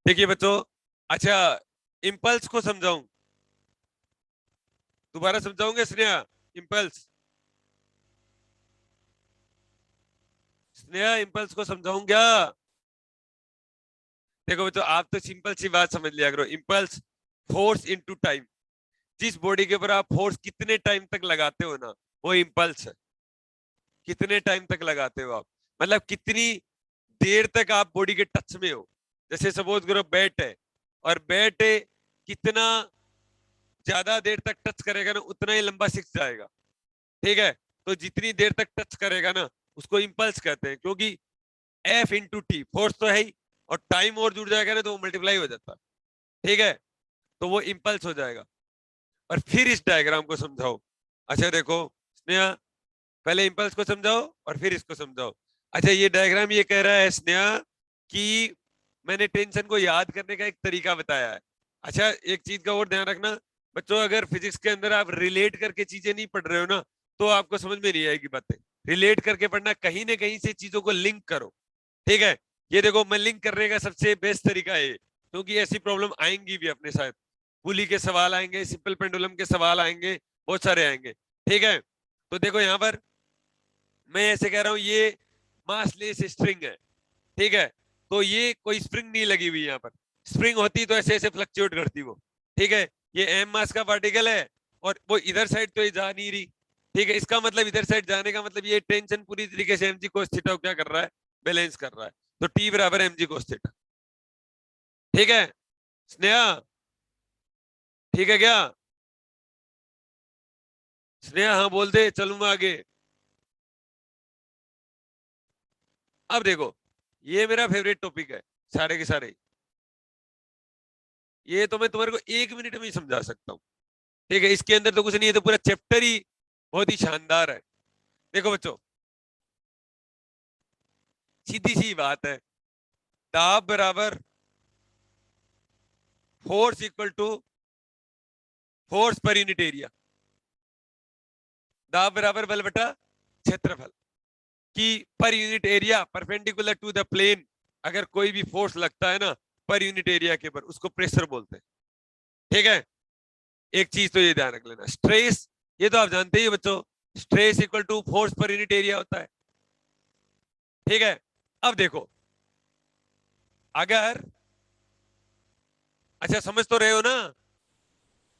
देखिए बच्चों, अच्छा इम्पल्स को समझाऊं, दोबारा समझाऊंगा स्नेहा? इम्पल्स, स्नेहा इम्पल्स को समझाऊं क्या? देखो बच्चों, आप तो सिंपल सी बात समझ लिया करो, इम्पल्स फोर्स इनटू टाइम। जिस बॉडी के ऊपर आप फोर्स कितने टाइम तक लगाते हो ना, वो इम्पल्स है। कितने टाइम तक लगाते हो आप, मतलब कितनी देर तक आप बॉडी के टच में हो। जैसे सपोज करो बैट है, और बैट कितना ज्यादा देर तक टच करेगा ना, उतना ही लंबा सिक्स जाएगा। ठीक है, तो जितनी देर तक टच करेगा ना उसको इम्पल्स कहते हैं, क्योंकि F इंटू टी फोर्स तो है ही, और टाइम और जुड़ जाएगा ना तो वो मल्टीप्लाई हो जाता है। ठीक है, तो वो इम्पल्स हो जाएगा। और फिर इस डायग्राम को समझाओ। अच्छा देखो स्नेहा, पहले इम्पल्स को समझाओ और फिर इसको समझाओ। अच्छा ये डायग्राम ये कह रहा है स्नेहा कि मैंने टेंशन को याद करने का एक तरीका बताया है। अच्छा एक चीज का और ध्यान रखना बच्चों, अगर फिजिक्स के अंदर आप रिलेट करके चीजें नहीं पढ़ रहे हो ना तो आपको समझ में नहीं आएगी बातें। रिलेट करके पढ़ना, कहीं ना कहीं से चीजों को लिंक करो। ठीक है, ये देखो मैं लिंक करने का सबसे बेस्ट तरीका है, क्योंकि ऐसी प्रॉब्लम आएंगी भी अपने साथ। पुली के सवाल आएंगे, सिंपल पेंडुलम के सवाल आएंगे, बहुत सारे आएंगे। ठीक है, तो देखो यहाँ पर मैं ऐसे कह रहा हूँ ये मासलेस स्ट्रिंग है। ठीक है, तो ये कोई स्प्रिंग नहीं लगी हुई यहाँ पर। स्प्रिंग होती तो ऐसे ऐसे फ्लक्चुएट करती वो। ठीक है, ये एम मास का पार्टिकल है और वो इधर साइड तो ये जा नहीं रही। ठीक है, इसका मतलब इधर साइड जाने का मतलब ये टेंशन पूरी तरीके से mg cos थीटा को क्या कर रहा है, बैलेंस कर रहा है। तो T बराबर mg cos थीटा। ठीक है स्नेहा, ठीक है क्या स्नेहा? हाँ बोल दे, चलूंगा आगे। अब देखो ये मेरा फेवरेट टॉपिक है सारे के सारे। ये तो मैं तुम्हारे को 1 मिनट में ही समझा सकता हूँ। ठीक है, इसके अंदर तो कुछ नहीं है, तो पूरा चैप्टर ही बहुत ही शानदार है। देखो बच्चों सीधी सी बात है, दाब बराबर force equal to force per unit area. दाब बराबर बल बटा क्षेत्रफल कि per unit area perpendicular to the plane अगर कोई भी फोर्स लगता है ना पर यूनिट एरिया के ऊपर, उसको प्रेशर बोलते हैं। ठीक है, एक चीज तो ये ध्यान रख लेना, स्ट्रेस ये तो आप जानते ही हो बच्चों, stress equal to force per unit area होता है। ठीक है, अब देखो अगर, अच्छा समझ तो रहे हो ना,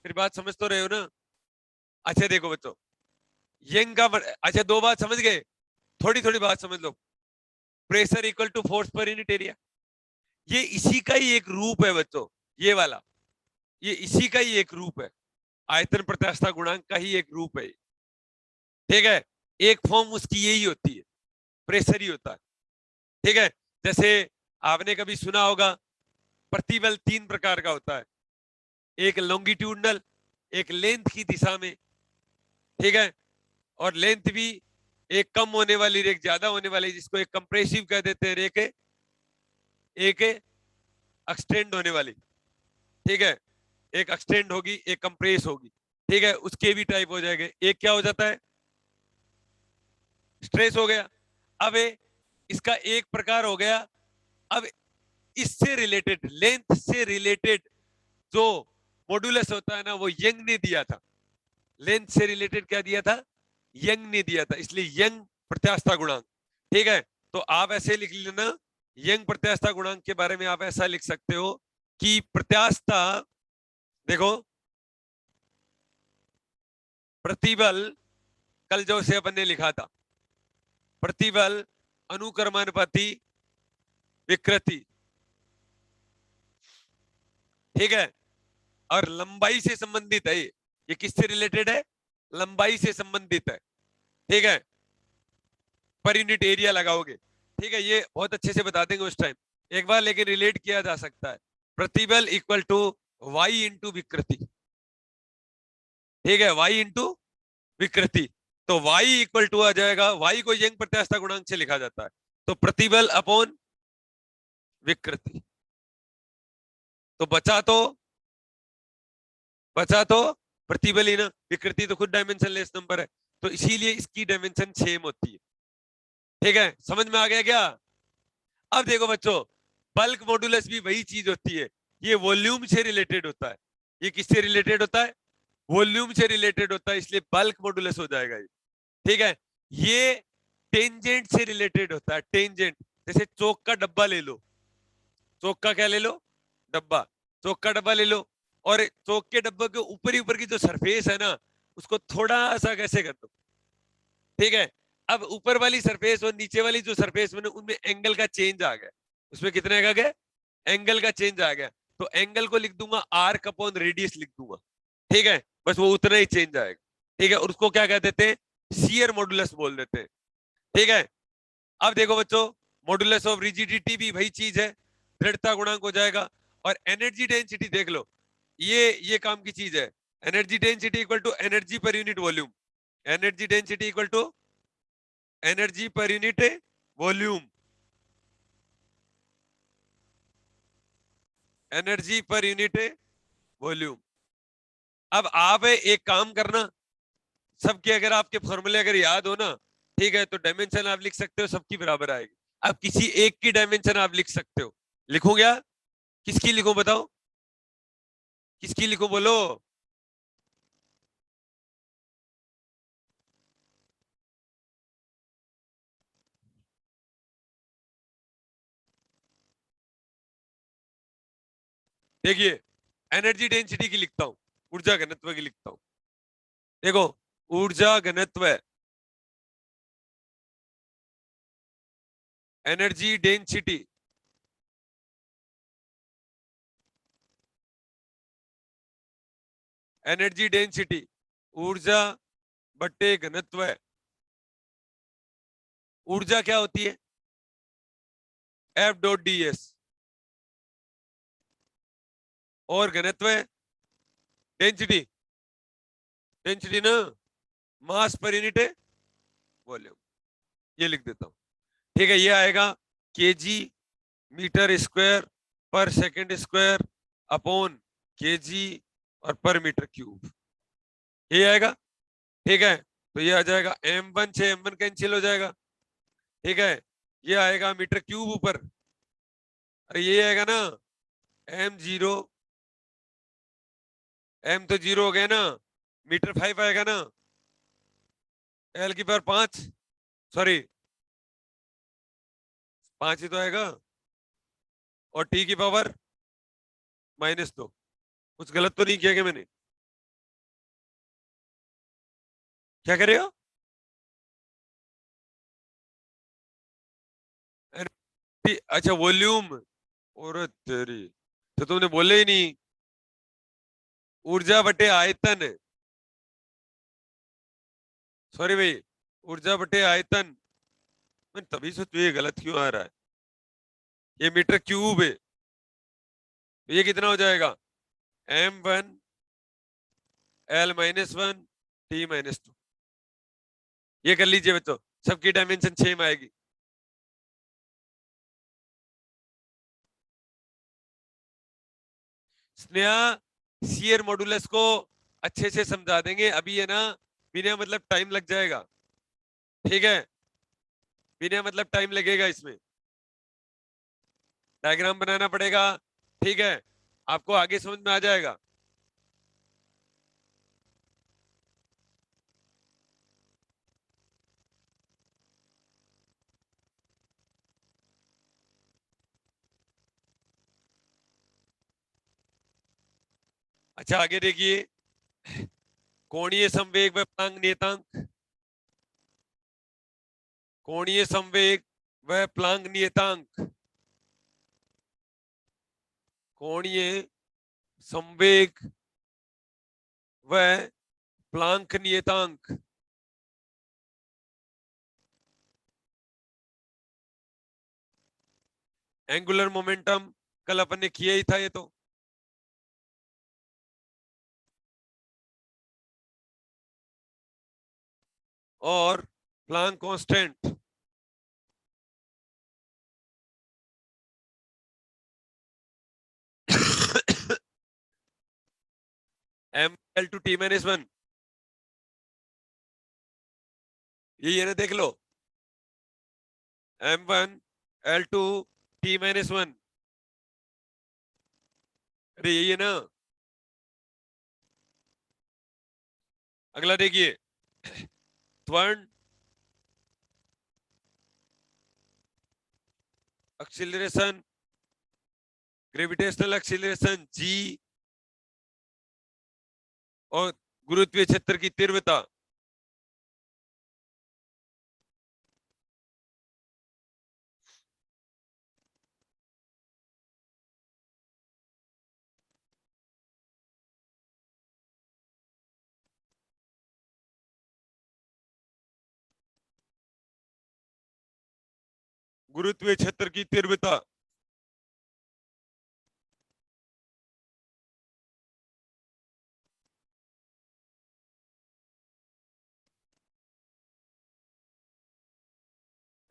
फिर बात समझ तो रहे हो ना? अच्छा देखो बच्चों यंग का, अच्छा दो बात समझ गए, थोड़ी थोड़ी बात समझ लो। Pressure equal to force per unit area, ये इसी का ही एक रूप है बच्चों, ये वाला, ये इसी का ही एक रूप है, आयतन प्रत्यास्थता गुणांक का ही एक रूप है। ठीक है, एक फॉर्म उसकी यही होती है, प्रेशर ही होता है। ठीक है, जैसे आपने कभी सुना होगा प्रतिबल 3 प्रकार का होता है, एक लॉन्गिट्यूडनल, एक लेंथ की दिशा में। ठीक है, और लेंथ भी एक कम होने वाली, एक ज्यादा होने वाली, जिसको एक कंप्रेसिव कह देते हैं, एक एक्सटेंड होने वाली। ठीक है, एक एक्सटेंड होगी, एक कंप्रेस होगी। ठीक है, उसके भी टाइप हो जाएंगे। एक क्या हो जाता है, स्ट्रेस हो गया। अब इसका एक प्रकार हो गया, अब इससे रिलेटेड, लेंथ से रिलेटेड जो मॉडुलस होता है ना वो यंग ने दिया था। लेंथ से रिलेटेड क्या दिया था, यंग ने दिया था, इसलिए यंग प्रत्यास्थता गुणांक। ठीक है, तो आप ऐसे लिख लेना, यंग प्रत्यास्थता गुणांक के बारे में आप ऐसा लिख सकते हो कि प्रत्यास्थता, देखो प्रतिबल, कल जो से अपन ने लिखा था, प्रतिबल अनुक्रमानुपाती विकृति। ठीक है, और लंबाई से संबंधित है, ये किससे रिलेटेड है, लंबाई से संबंधित है। ठीक है, पर यूनिट एरिया लगाओगे। ठीक है, ये बहुत अच्छे से बता देंगे उस टाइम एक बार, लेकिन रिलेट किया जा सकता है। प्रतिबल इक्वल टू वाई इंटू विकृति। ठीक है, वाई इंटू विकृति, तो वाई इक्वल टू आ जाएगा, वाई को यंग प्रत्यास्थता गुणांक से लिखा जाता है, तो प्रतिबल अपॉन विकृति। तो बचा तो प्रतिबल ही ना, विकृति तो खुद डायमेंशनलेस नंबर है, तो इसीलिए इसकी डायमेंशन सेम होती है। ठीक है, समझ में आ गया क्या? अब देखो बच्चों बल्क मॉडुलस भी वही चीज होती है, ये वॉल्यूम से रिलेटेड होता है। ये किससे रिलेटेड होता है, वॉल्यूम से रिलेटेड होता है, इसलिए बल्क मॉडुलस हो जाएगा ये। ठीक है, ये टेंजेंट से रिलेटेड होता है, टेंजेंट, जैसे चौक का डब्बा ले लो, चौक का क्या ले लो, डब्बा, चौक का डब्बा ले लो, और चौक के डब्बे के ऊपर की जो सरफेस है ना उसको थोड़ा सा कैसे कर दो। ठीक है, अब ऊपर वाली सरफेस और नीचे वाली जो सरफेस में उनमें एंगल का चेंज आ गया, उसमें कितने का गया, एंगल का चेंज आ गया, तो एंगल को लिख दूंगा आर्क अपॉन रेडियस लिख दूंगा। ठीक है, बस वो उतना ही चेंज आएगा। ठीक है, और उसको क्या कह देते हैं, शियर मॉडुलस बोल देते हैं। ठीक है, अब देखो बच्चों, मॉडुलस ऑफ रिजिडिटी भी वही चीज है, दृढ़ता गुणांक हो जाएगा। और एनर्जी डेंसिटी देख लो, ये काम की चीज है। Energy density equal to energy per unit volume, energy density equal to energy per unit volume, energy per unit volume. अब आप एक काम करना, सबके अगर आपके फॉर्मूले अगर याद हो ना, ठीक है, तो डायमेंशन आप लिख सकते हो, सबकी बराबर आएगी। अब किसी एक की डायमेंशन आप लिख सकते हो, लिखो क्या, किसकी लिखो बताओ, किसकी लिखो बोलो। देखिए, एनर्जी डेंसिटी की लिखता हूं, ऊर्जा घनत्व की लिखता हूं। देखो, ऊर्जा घनत्व, एनर्जी डेंसिटी, एनर्जी डेंसिटी ऊर्जा बट्टे घनत्व। ऊर्जा क्या होती है, F.ds, और घनत्व डेंसिटी, डेंसिटी ना मास पर यूनिट वॉल्यूम, ये लिख देता हूं। ठीक है, ये आएगा KG metre square per second square upon KG और पर मीटर क्यूब, ये आएगा। ठीक है, तो ये आ जाएगा m1 से m1 कैंसिल हो जाएगा। ठीक है, ये आएगा मीटर क्यूब ऊपर, अरे ये आएगा ना m0, m तो 0 हो गया ना, मीटर 5 आएगा ना, l की पावर 5, सॉरी 5 ही तो आएगा, और t की पावर -2। कुछ गलत तो नहीं किया क्या मैंने, क्या कर रहे हो? अच्छा वॉल्यूम, और तेरी, तो तुमने बोले ही नहीं, ऊर्जा बटे आयतन, सॉरी भाई, ऊर्जा बटे आयतन। मैं तभी से तो ये गलत क्यों आ रहा है, ये मीटर क्यूब है, तो ये कितना हो जाएगा, m1 l-1 t-2। ये कर लीजिए बच्चों, सबकी डायमेंशन सेम आएगी। स्नेहा शियर मॉडुलस को अच्छे से समझा देंगे, अभी है ना बिना मतलब टाइम लग जाएगा। ठीक है, बिना मतलब टाइम लगेगा, इसमें डायग्राम बनाना पड़ेगा। ठीक है, आपको आगे समझ में आ जाएगा। अच्छा आगे देखिए, कोणीय संवेग व प्लांक नियतांक, कोणीय संवेग व प्लांक नियतांक, कोणीय संवेग व प्लांक नियतांक। एंगुलर मोमेंटम कल अपन ने किया ही था ये तो। और प्लांक कांस्टेंट, m/t-1, ये ना देख लो, m1l/t-1, अरे ये ना। अगला देखिए, त्वरण एक्सीलरेशन, ग्रेविटेशनल एक्सीलरेशन g, और गुरुत्वीय क्षेत्र की तीव्रता। गुरुत्वीय क्षेत्र की तीव्रता।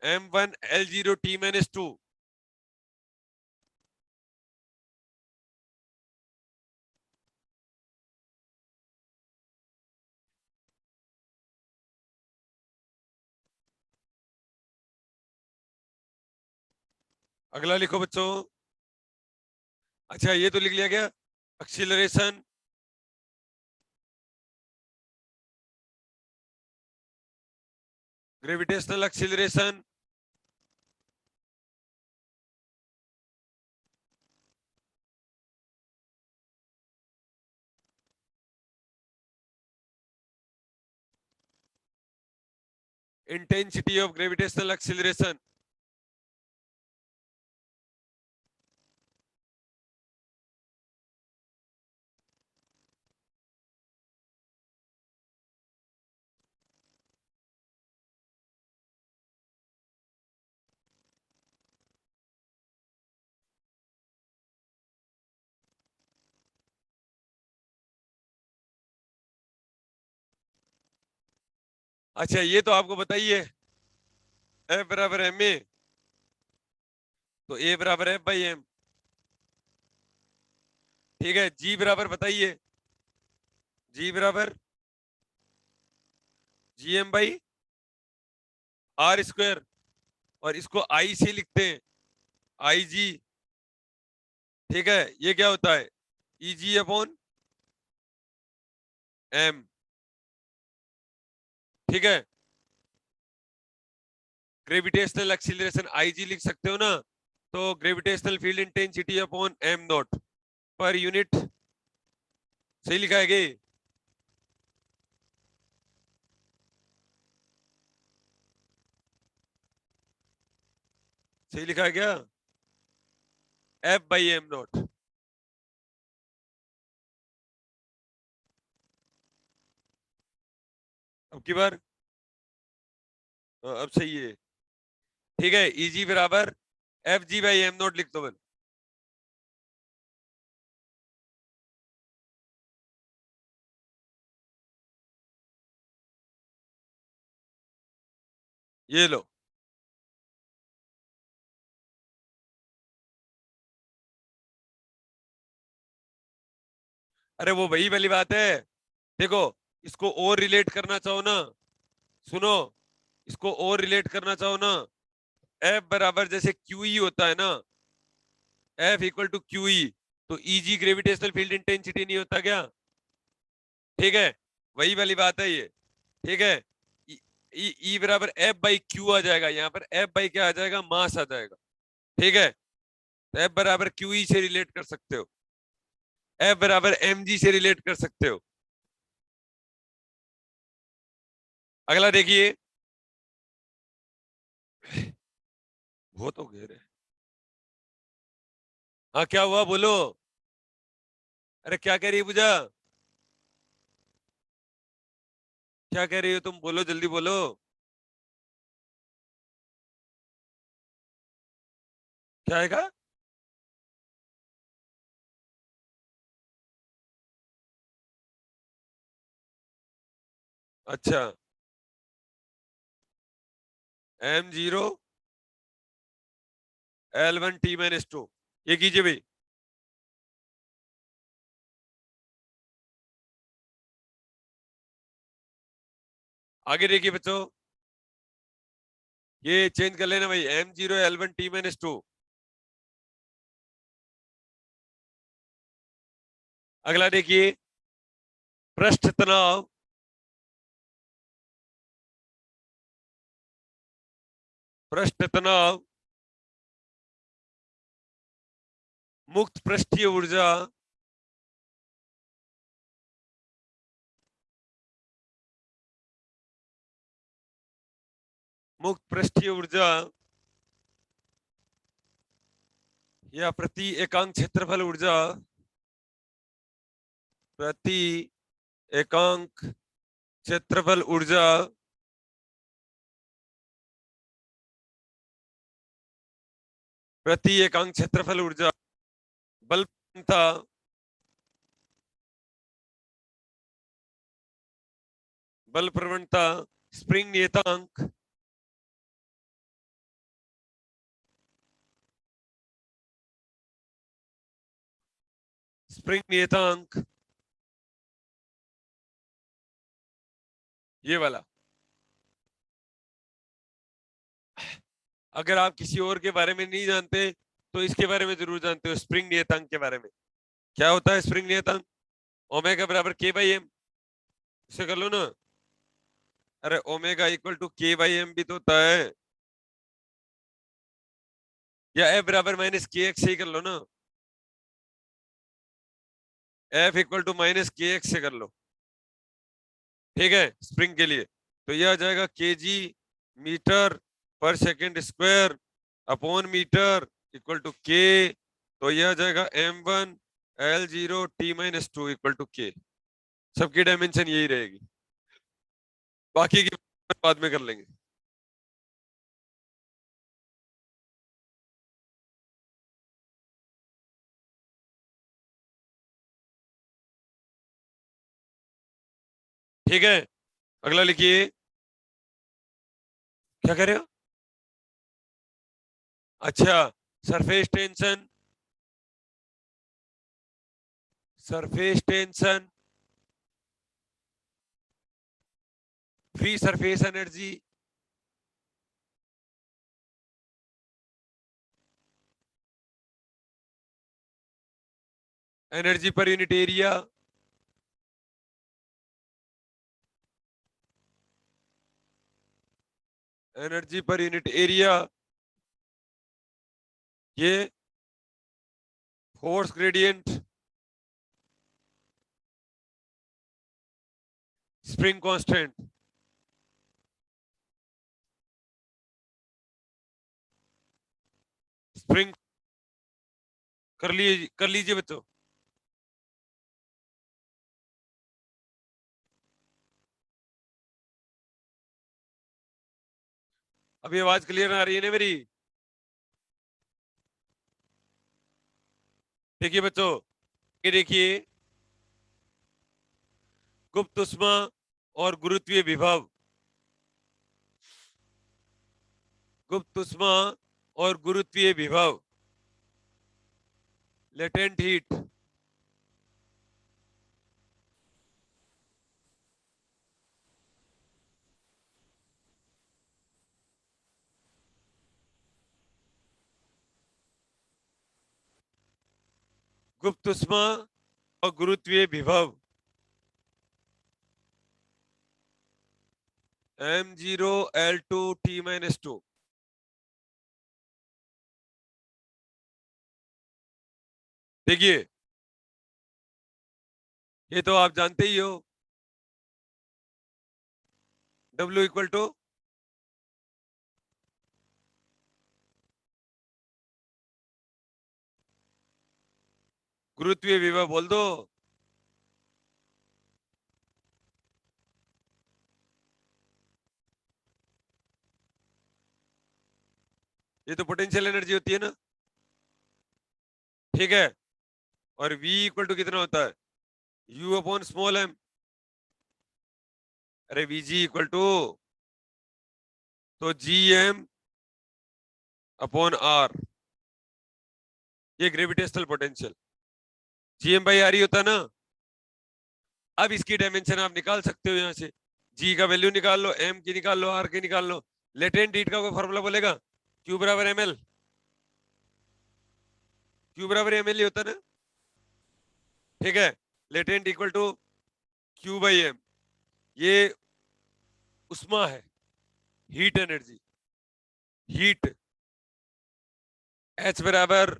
M1 L0 T-2। अगला लिखो बच्चों। अच्छा ये तो लिख लिया गया। Acceleration, gravitational acceleration, intensity of gravitational acceleration. अच्छा ये तो आपको बताइए, F बराबर एम ए, तो ए बराबर एफ बाई एम। ठीक है, जी बराबर बताइए, जी बराबर G M by R square, और इसको आई से लिखते हैं, आई जी। ठीक है, ये क्या होता है, ई जी अपॉन एम। ठीक है, ग्रेविटेशनल एक्सीलरेशन आई जी लिख सकते हो ना, तो gravitational field intensity upon am not per unit. सही लिखा है क्या? सही लिखा है क्या? F by am not. अब की बार अब सही है। ठीक है, इजी बराबर F G by am not लिख दो बन। ये लो, अरे वो वही वाली बात है। देखो, इसको और रिलेट करना चाहो ना, सुनो, इसको और रिलेट करना चाहो ना, एफ बराबर जैसे क्यू ई होता है ना, F equal to Q E, तो E G gravitational field intensity नहीं होता क्या? ठीक है, वही वाली बात है ये। ठीक है, ई बराबर एफ बाई क्यू आ जाएगा, यहाँ पर एफ बाई क्या आ जाएगा, मास आ जाएगा। ठीक है, तो एफ बराबर क्यू ई से रिलेट कर सकते हो, एफ बराबर एम जी से रिलेट कर सकते हो। अगला देखिए, बहुत हो गए रे। हाँ क्या हुआ बोलो, अरे क्या कह रही है पूजा, क्या कह रही हो तुम, बोलो जल्दी बोलो। क्या आएगा? अच्छा, M0 L1 T-2, ये कीजिए भाई। आगे देखिए बच्चों, ये चेंज कर लेना भाई, M0 L1 T-2। अगला देखिए, पृष्ठ तनाव, पृष्ठ तनाव, मुक्त पृष्ठीय ऊर्जा, मुक्त पृष्ठीय ऊर्जा या प्रति एकांक क्षेत्रफल ऊर्जा, प्रति एकांक क्षेत्रफल ऊर्जा प्रति एकांक क्षेत्रफल ऊर्जा, बल था बल प्रवणता, स्प्रिंग नियतांक, स्प्रिंग नियतांक, ये वाला। अगर आप किसी और के बारे में नहीं जानते तो इसके बारे में जरूर जानते हो, स्प्रिंग नियतांक के बारे में। क्या होता है स्प्रिंग नियतांक? ओमेगा बराबर के बाई एम, इसे कर लो ना। अरे ओमेगा इक्वल टू के बाई एम भी तो होता है, या एफ बराबर माइनस के एक्स से ही कर लो ना। एफ इक्वल टू माइनस के एक्स से कर लो, ठीक है, स्प्रिंग के लिए। तो यह आ जाएगा K G metre per second square upon metre equal to K. तो यह आ जाएगा m1 L0 T-2 equal to के। सबकी डायमेंशन यही रहेगी, बाकी की बाद में कर लेंगे। ठीक है, अगला लिखिए। क्या कह रहे हो? अच्छा, surface tension, surface tension, free surface energy, energy per unit area, energy per unit area, ये force gradient, spring constant, spring कर लीजिए बच्चों। अभी आवाज क्लियर आ रही है ना मेरी? देखिए बच्चों, ये देखिए, गुप्त उष्मा और गुरुत्वीय विभव, गुप्त उष्मा और गुरुत्वीय विभव, लेटेंट हीट, गुप्त उष्मा और गुरुत्वीय विभव m0 L2 T-2। देखिए, ये तो आप जानते ही हो, W इक्वल टू गुरुत्वीय विभव बोल दो। ये तो पोटेंशियल एनर्जी होती है ना, ठीक है। और V इक्वल टू कितना होता है? U upon small m। अरे Vg इक्वल टू तो Gm अपॉन R, ये gravitational potential Gm by R ही होता है ना। अब इसकी डायमेंशन आप निकाल सकते हो यहाँ से, G का वैल्यू निकाल लो, M की निकाल लो, R की निकाल लो। लेटेंट हीट का कोई फॉर्मूला बोलेगा? Q बराबर ml, Q बराबर ml ही होता है ना, ठीक है। Latent equal to Q by M, ये उष्मा है, हीट एनर्जी, हीट H बराबर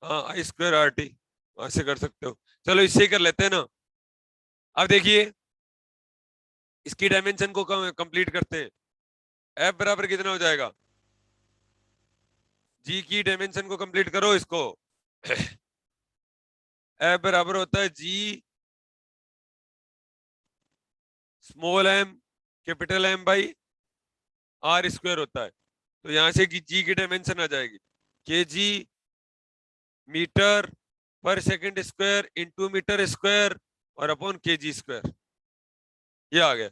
I स्क्वायर RT, ऐसे कर सकते हो। चलो इससे कर लेते हैं ना। अब देखिए, इसकी डायमेंशन को कंप्लीट करते हैं। F बराबर कितना हो जाएगा? G की डायमेंशन को कंप्लीट करो इसको। F बराबर होता है G small m capital M by R square होता है। तो यहां से G की डायमेंशन आ जाएगी KG metre per second square into metre square और अपॉन केजी स्क्वायर, ये आ गया।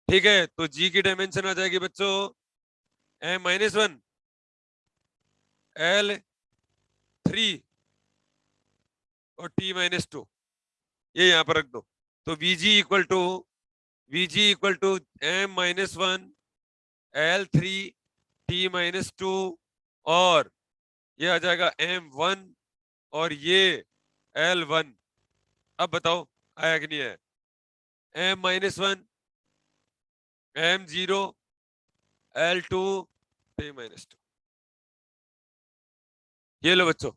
ठीक है, तो जी की डायमेंशन आ जाएगी बच्चों M-1 L3 और T-2, ये यहां पर रख दो। तो VG equal to M-1 L3 T-2 और ये आ जाएगा M1 और ये L1। अब बताओ आया कि नहीं है? M-1 M0 L2 T-2, ये लो बच्चों,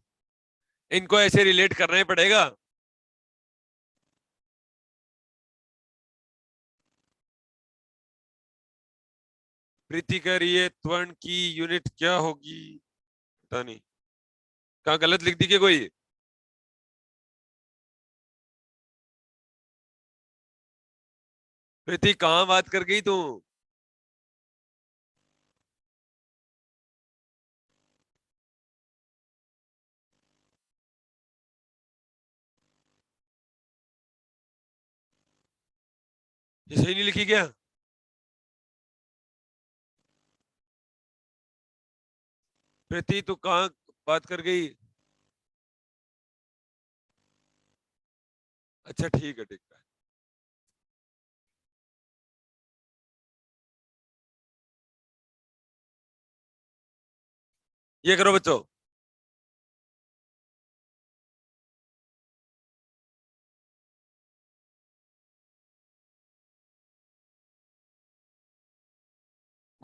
इनको ऐसे रिलेट करना ही पड़ेगा। प्रीति कह रही है त्वरण की यूनिट क्या होगी, पता नहीं कहाँ गलत लिख दी क्या कोई? प्रीति कहाँ बात कर गई तू? ये सही नहीं लिखी क्या? प्रीति तू कहाँ बात कर गई? अच्छा ठीक है, ठीक है। ये करो बच्चों,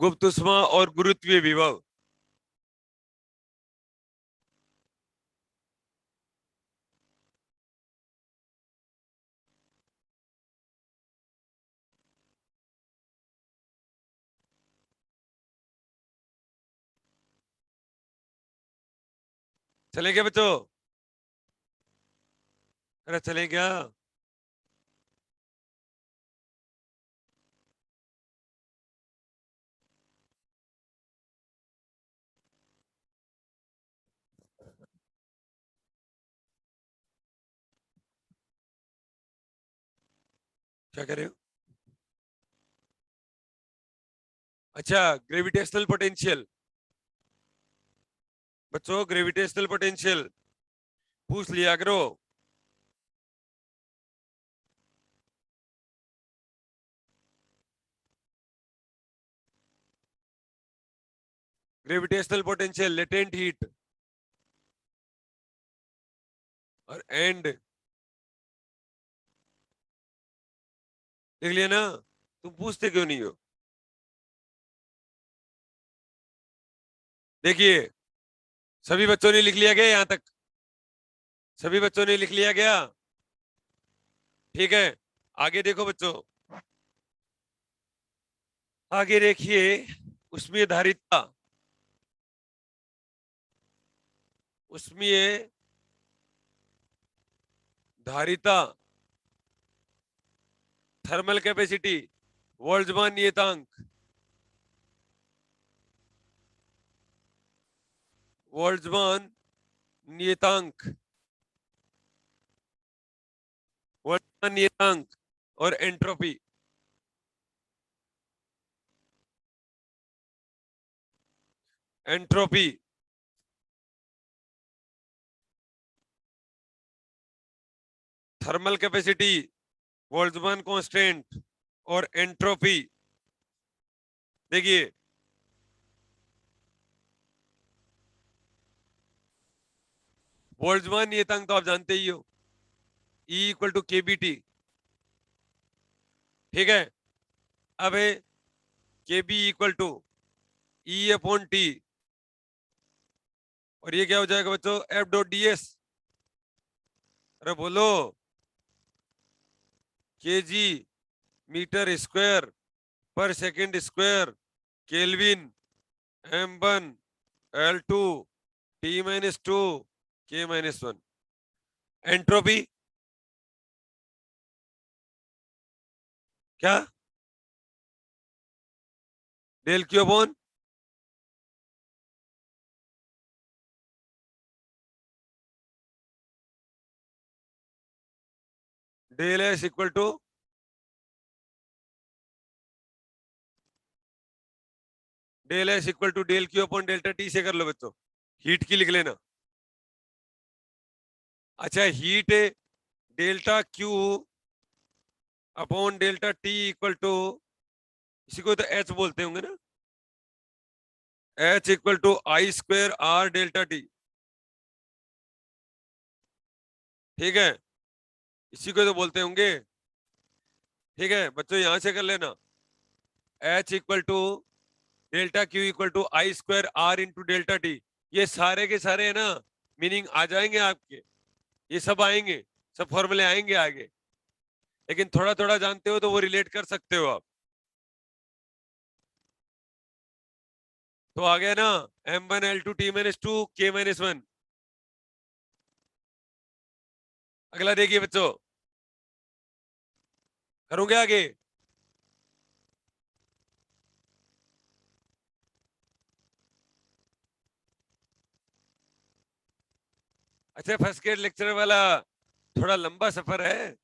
गुप्त उष्मा और गुरुत्वीय विभव। चले क्या बच्चों? अरे चले क्या? क्या कर रहे हो? अच्छा, ग्रेविटेशनल पोटेंशियल बच्चों, ग्रेविटेशनल पोटेंशियल पूछ लिया करो। ग्रेविटेशनल पोटेंशियल, लेटेंट हीट और एंड, देख लिया ना? तुम पूछते क्यों नहीं हो? देखिए, सभी बच्चों ने लिख लिया गया यहां तक? सभी बच्चों ने लिख लिया गया? ठीक है, आगे देखो बच्चों, आगे देखिए, उसमें धारिता, उसमें धारिता, थर्मल कैपेसिटी, बोल्ट्जमान नियतांक, बोल्ट्जमान नियतांक, बोल्ट्जमान नियतांक और entropy. Entropy, thermal capacity, Boltzmann constant और एंट्रोपी। देखिए, बोल्ट्जमान नियतांक तो आप जानते ही हो, E इक्वल टू KBT। ठीक है, अब है KB इक्वल टू E/T, और ये क्या हो जाएगा बच्चों? F.ds। अरे बोलो, KG metre square per second square kelvin M1 L2 T-2 K-1। Entropy क्या? Del Q upon del S equal to del Q upon delta T से कर लो बच्चों, हीट की लिख लेना। अच्छा heat delta Q upon delta T equal to, इसी को तो एच बोलते होंगे ना, H equal to I square R delta T. ठीक है, इसी को तो बोलते होंगे। ठीक है बच्चों, यहां से कर लेना, H equal to delta Q equal to I square R into delta T. ये सारे के सारे है ना मीनिंग आ जाएंगे आपके, ये सब आएंगे, सब फॉर्मूले आएंगे आगे, लेकिन थोड़ा थोड़ा जानते हो तो वो रिलेट कर सकते हो आप। तो आ गया ना M1L2 T-2 K-1। अगला देखिए बच्चों, करूंगे आगे। अच्छा फर्स्ट ग्रेड लेक्चर वाला थोड़ा लंबा सफर है,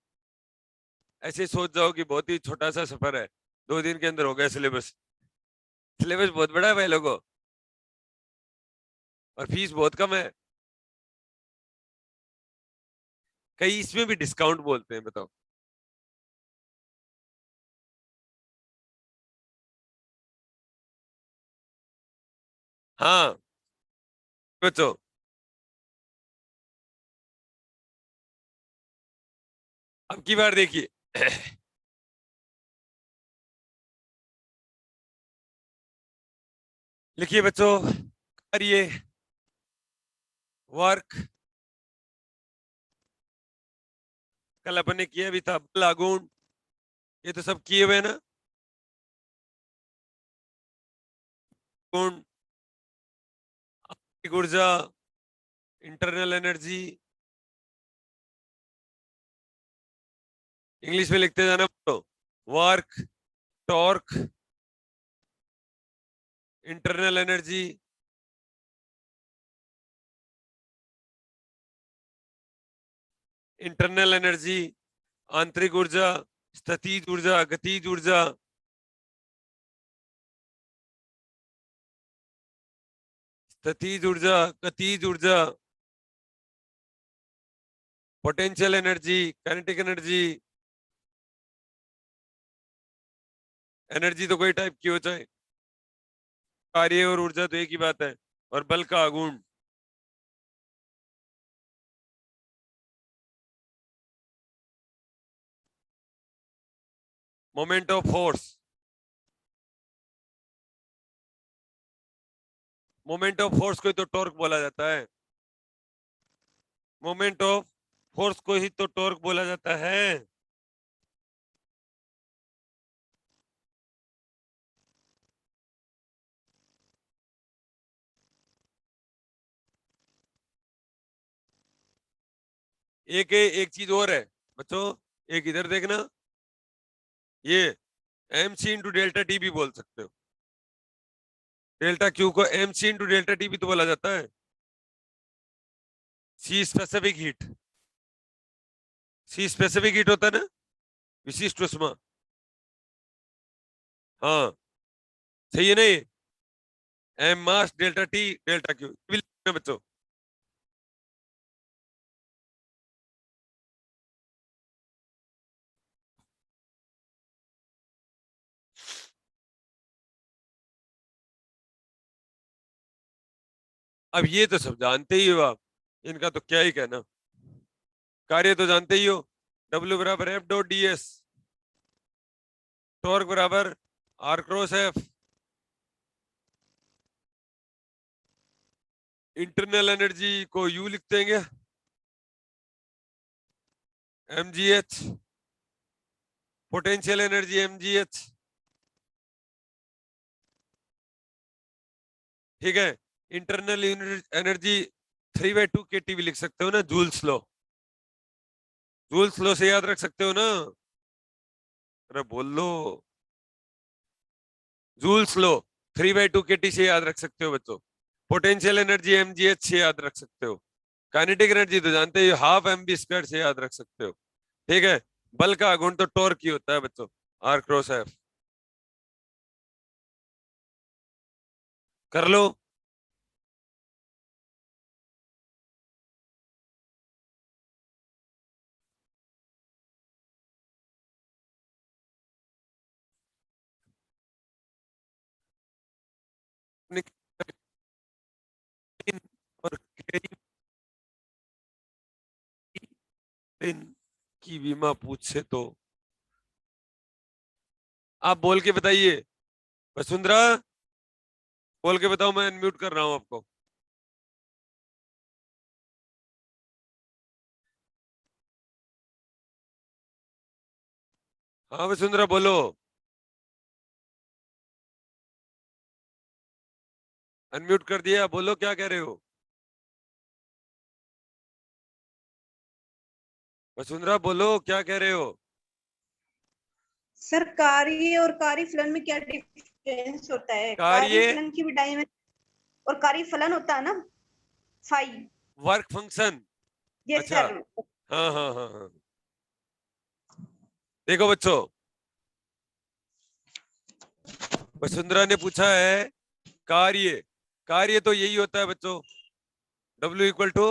ऐसे सोच जाओ कि बहुत ही छोटा सा सफर है, 2 दिन के अंदर हो गया सिलेबस। सिलेबस बहुत बड़ा है भाई लोगों, और फीस बहुत कम है। कई इसमें भी डिस्काउंट बोलते हैं, बताओ। हाँ बच्चों, अब की बार देखिए लिखिए बच्चों, करिए वर्क। कल अपन ने किया भी था लागून, ये तो सब किए हुए ना। गुण, ऊर्जा, इंटरनल एनर्जी, इंग्लिश में लिखते जाना बच्चों, work, torque, internal energy, internal energy, आंतरिक ऊर्जा, स्थितिज ऊर्जा, गतिज ऊर्जा, स्थितिज ऊर्जा, गतिज ऊर्जा, potential energy, kinetic energy. Energy तो कोई टाइप की हो, चाहे कार्य और ऊर्जा तो एक ही बात है, और बल का आघूर्ण। Moment of force, moment of force को ही तो टॉर्क बोला जाता है, मोमेंट ऑफ फोर्स को ही तो टॉर्क बोला जाता है। एक चीज और है बच्चों, एक इधर देखना, ये MC इंटू डेल्टा टी भी बोल सकते हो। डेल्टा क्यू को MC इंटू डेल्टा टी भी तो बोला जाता है। सी स्पेसिफिक हीट, सी स्पेसिफिक हीट होता है ना, विशिष्ट उष्मा। हाँ सही है नहीं, M mass delta T delta Q भी लिखना बच्चों। अब ये तो सब जानते ही हो आप, इनका तो क्या ही कहना। कार्य तो जानते ही हो, W बराबर F डॉट DS, टॉर्क बराबर R cross F, internal energy को U लिखते हैं क्या, mgh, पोटेंशियल एनर्जी mgh। ठीक है, इंटरनल एनर्जी 3/2 kT भी लिख सकते हो ना, जूल्स लॉ, जूल्स लॉ से याद रख सकते हो ना, अरे बोल लो, जूल्स लॉ 3/2 kT से याद रख सकते हो बच्चों। पोटेंशियल एनर्जी mgh से याद रख सकते हो। काइनेटिक एनर्जी तो जानते हो, हाफ mv स्क्वायर से याद रख सकते हो। ठीक है, बल का गुण तो टॉर्क ही होता है बच्चों, आर क्रॉस एफ। कर लो। और की विमा पूछ से तो आप बोल के बताइए। वसुंधरा बोल के बताओ, मैं अनम्यूट कर रहा हूं आपको। हाँ वसुंधरा बोलो। अनम्यूट कर दिया, बोलो क्या कह रहे हो। वसुंधरा बोलो क्या कह रहे हो। सर कार्य और कार्यफलन में क्या डिफरेंस होता है? कार्य कार्यफलन की भी डायमेंशन और कार्यफलन होता है ना, फाई। Work function. यस अच्छा, सर। हाँ हाँ हाँ हाँ। देखो बच्चों, वसुंधरा ने पूछा है कार्य। कार्य तो यही होता है बच्चों, W equal to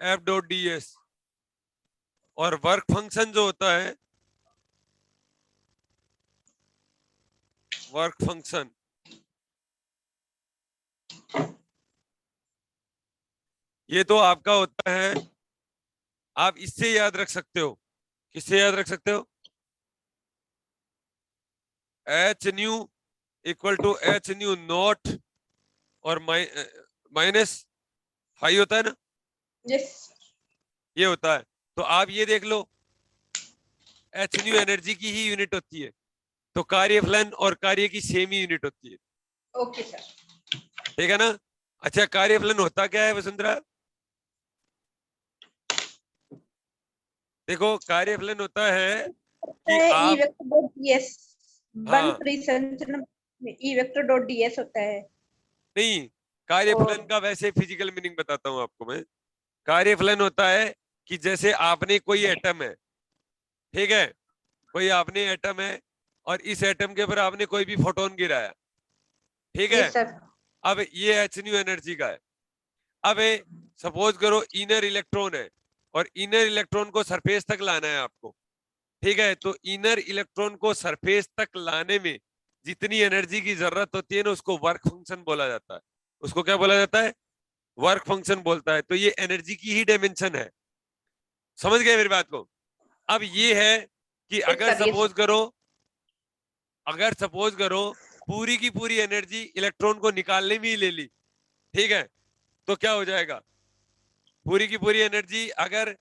F dot D S. और वर्क फंक्शन जो होता है, वर्क फंक्शन, ये तो आपका होता है, आप इससे याद रख सकते हो। किससे याद रख सकते हो? H nu equal to H nu naught और माइनस फाई होता है ना, यस। ये होता है। तो आप ये देख लो, एच न्यू एनर्जी की ही यूनिट होती है, तो कार्यफलन और कार्य की सेम ही यूनिट होती है। Okay sir. ठीक है ना। अच्छा, कार्यफलन होता क्या है वसुंधरा? देखो, कार्यफलन होता है कि ई आप, वेक्टर डॉट डीएस वन हाँ परिसंचरण में ई वेक्टर डॉट डीएस होता है। नहीं, कार्यफलन और का वैसे फिजिकल मीनिंग बताता हूं आपको मैं। कार्यफलन होता है कि जैसे आपने कोई एटम है, ठीक है, कोई आपने एटम है और इस एटम के ऊपर आपने कोई भी फोटोन गिराया, ठीक है। Yes sir. अब ये एच न्यू एनर्जी का है। अब सपोज करो इनर इलेक्ट्रॉन है और इनर इलेक्ट्रॉन को सरफेस तक लाना है आपको, ठीक है। तो इनर इलेक्ट्रॉन को सरफेस तक लाने में जितनी एनर्जी की जरूरत होती है ना, उसको वर्क फंक्शन बोला जाता है। उसको क्या बोला जाता है? वर्क फंक्शन बोलता है। तो ये एनर्जी की ही डायमेंशन है। समझ गए मेरी बात को? अब ये है कि यस सर। यस। अगर सपोज करो पूरी की पूरी एनर्जी इलेक्ट्रॉन को निकालने में ही ले ली, ठीक है, तो क्या हो जाएगा? पूरी की पूरी एनर्जी अगर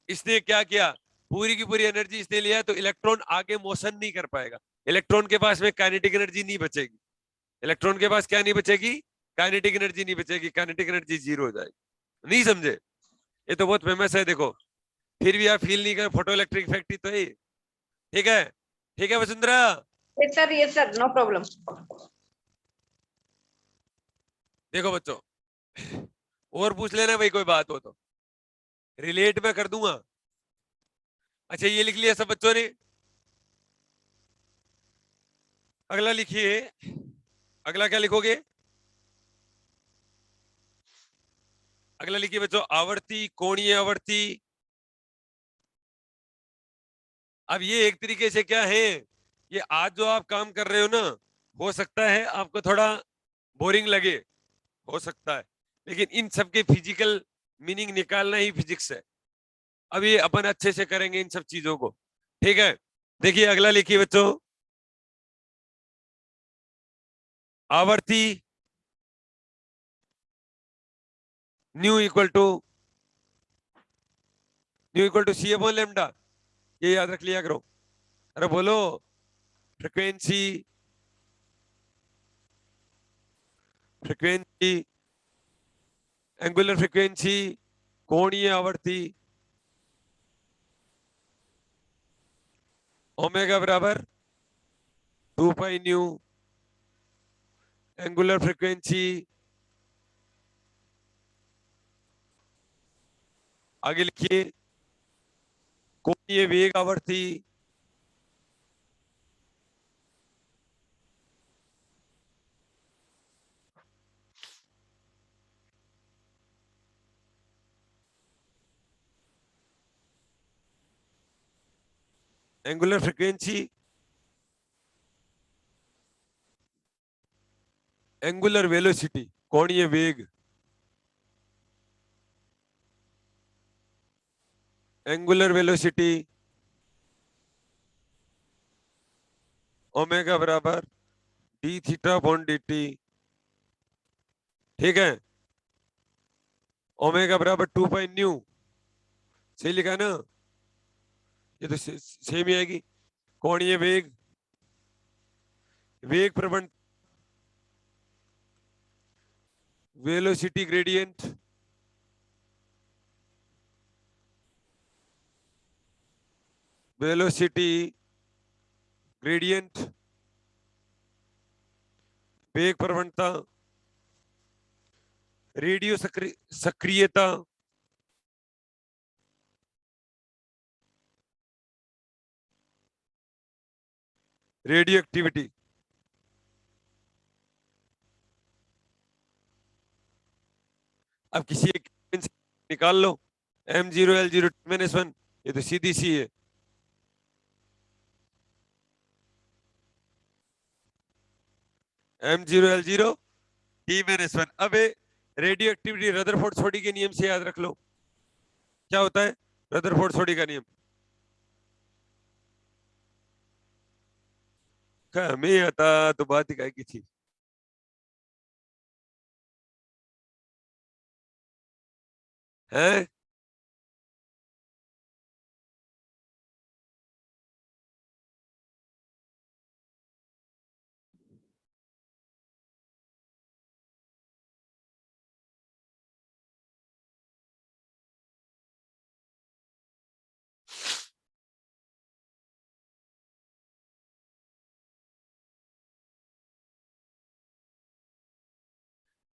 इसने क्या किया, पूरी की पूरी एनर्जी इसने लिया, तो इलेक्ट्रॉन आगे मोशन नहीं कर पाएगा। इलेक्ट्रॉन के पास में काइनेटिक एनर्जी नहीं बचेगी। इलेक्ट्रॉन के पास क्या नहीं बचेगी? काइनेटिक एनर्जी नहीं बचेगी। काइनेटिक एनर्जी जीरो हो जाएगी। नहीं समझे? ये तो बहुत फेमस है, देखो। फिर भी आप फील नहीं कर, फोटो इलेक्ट्रिक इफेक्ट ही तो है। ठीक है, ठीक है Vasundhara. Yes sir. Yes sir, no problem. देखो बच्चों, और पूछ लेना भाई, कोई बात हो तो रिलेट मैं कर दूंगा। अच्छा, ये लिख लिया सब बच्चों ने? अगला लिखिए। अगला क्या लिखोगे? अगला लिखिए बच्चों, आवर्ती, कोणीय आवर्ती। अब ये एक तरीके से क्या है, ये आज जो आप काम कर रहे हो ना, हो सकता है आपको थोड़ा बोरिंग लगे, हो सकता है, लेकिन इन सब के फिजिकल मीनिंग निकालना ही फिजिक्स है। अब ये अपन अच्छे से करेंगे इन सब चीजों को। ठीक है, देखिए अगला लिखिए बच्चों, आवर्ती nu equal to C upon lambda. ये याद रख लिया करो। अरे बोलो, फ्रीक्वेंसी, फ्रीक्वेंसी, एंगुलर फ्रीक्वेंसी, कोणीय आवर्ती, ओमेगा बराबर 2 पाई न्यू, एंगुलर फ्रीक्वेंसी, आगे लिखिए ये वेग आवर्ती एंगुलर फ्रीक्वेंसी एंगुलर वेलोसिटी कोणीय वेग एंगुलर वेलोसिटी ओमेगा बराबर D theta upon D T, ठीक है। ओमेगा बराबर 2 पाई न्यू, सही लिखा है ना, ये तो सेम ही आएगी। कोणीय वेग वेग प्रवण वेलोसिटी ग्रेडियंट वेलोसिटी ग्रेडियंट वेग प्रवणता रेडियो सक्रियता रेडियो एक्टिविटी। अब किसी एक निकाल लो M0 L0 -1, ये तो सीधी सी है। M0 L0 T-1। अब रेडियो एक्टिविटी रदरफोर्ड सोडी के नियम से याद रख लो, क्या होता है रदरफोर्ड सोडी का नियम? हमें आता तो बात ही की थी। हैं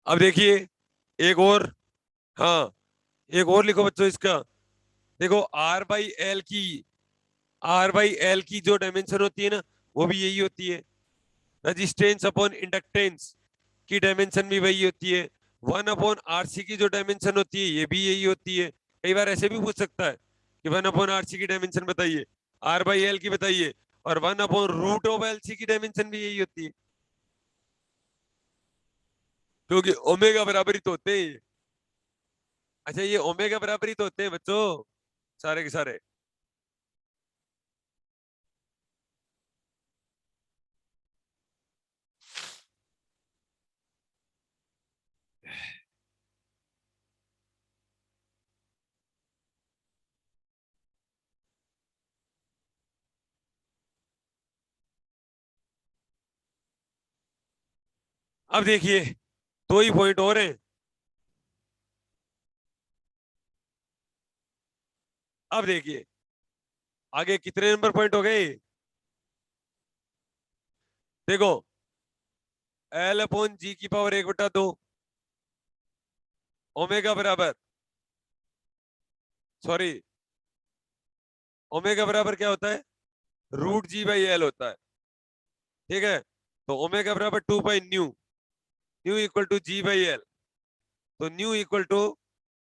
अब देखिए एक और, हाँ एक और लिखो बच्चों इसका। देखो R बाई एल की जो डायमेंशन होती है ना वो भी यही होती है। रेजिस्टेंस अपॉन इंडक्टेंस की डायमेंशन भी वही होती है। 1 अपॉन RC की जो डायमेंशन होती है ये भी यही होती है। कई बार ऐसे भी पूछ सकता है कि 1 अपॉन RC की डायमेंशन बताइए, R बाई एल की बताइए, और 1 अपॉन रूट ऑफ LC की डायमेंशन भी यही होती है, क्योंकि ओमेगा बराबरी तो होते हैं। अच्छा ये ओमेगा बराबरी तो होते हैं बच्चों सारे के सारे। अब देखिए 2 ही पॉइंट और हैं। अब देखिए आगे कितने नंबर पॉइंट हो गए, देखो L अपॉन G की पावर 1/2 ओमेगा बराबर, सॉरी ओमेगा बराबर क्या होता है रूट G बाई L होता है, ठीक है। तो ओमेगा बराबर 2 pi nu, nu equal to G by L, तो nu equal to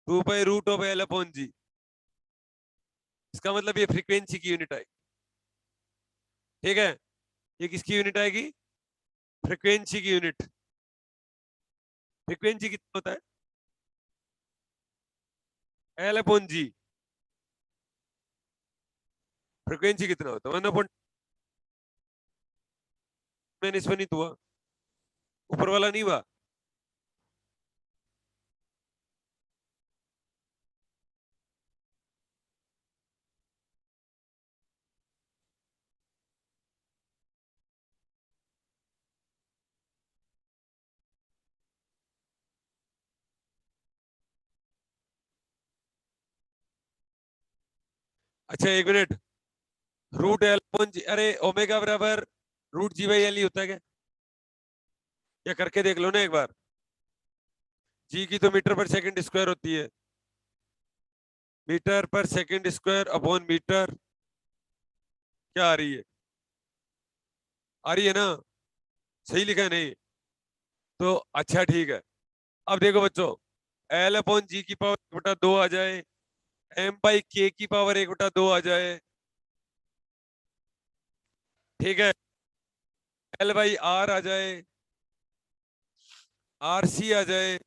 2 pi root of L upon G। इसका मतलब ये फ्रीक्वेंसी की यूनिट आएगी, ठीक है। ये किसकी यूनिट आएगी, फ्रीक्वेंसी की यूनिट। फ्रीक्वेंसी कितना होता है L अपॉन G, फ्रीक्वेंसी कितना होता है 1 अपॉन -1 ही तो हुआ, ऊपर वाला नहीं हुआ। अच्छा एक minute, root L upon G, अरे ओमेगा बराबर रूट G बाई L ही होता है क्या? या करके देख लो ना एक बार। G की तो मीटर पर सेकंड स्क्वायर होती है, metre per second square upon metre क्या आ रही है? आ रही है ना? सही लिखा है नहीं? तो अच्छा ठीक है। अब देखो बच्चों, एल अपॉन जी की पावर 1/2 आ जाए, एम बाई के की पावर 1/2 आ जाए, ठीक है, एल बाई आर आ जाए, आर सी आ जाए,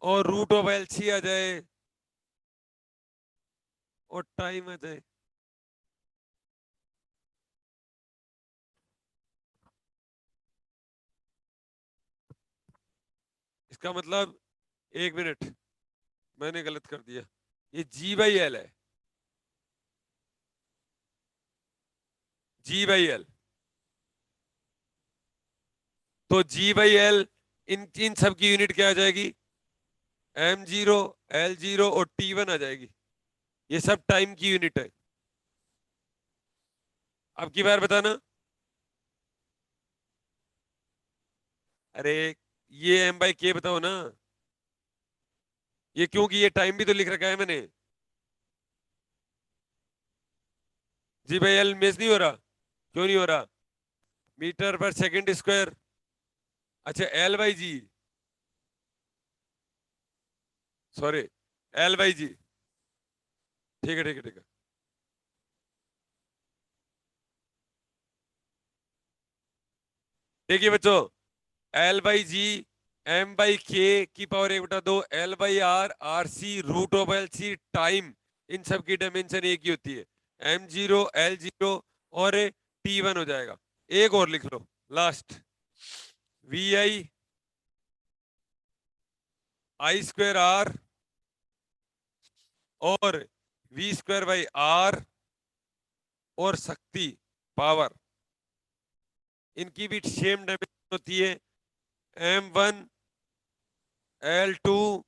और रूट ऑफ एल सी आ जाए, और टाइम आ जाए। इसका मतलब, एक मिनट, मैंने गलत कर दिया, ये जी बाई एल है, जी बाई एल। तो जी बाई एल, इन इन सब की यूनिट क्या आ जाएगी? m0, l0 और t1 आ जाएगी। ये सब टाइम की यूनिट है। अब की बार बताना। अरे ये m बाई के बताओ ना, ये क्योंकि ये टाइम भी तो लिख रखा है मैंने। जी बाई एल मेज नहीं हो रहा? क्यों नहीं हो रहा? Metre per second square. अच्छा L by G, sorry, L by G, ठीक है ठीक है ठीक है। देखिए बच्चों, L by G, M by K की power 1/2, L by R, R C, root of L C, time, इन सब की डायमेंशन एक ही होती है, m0, l0 और t1 हो जाएगा। एक और लिख लो last, V I square R और वी स्क्वायर बाई आर और शक्ति पावर, इनकी भी सेम डायमेंशन होती है, m1, l2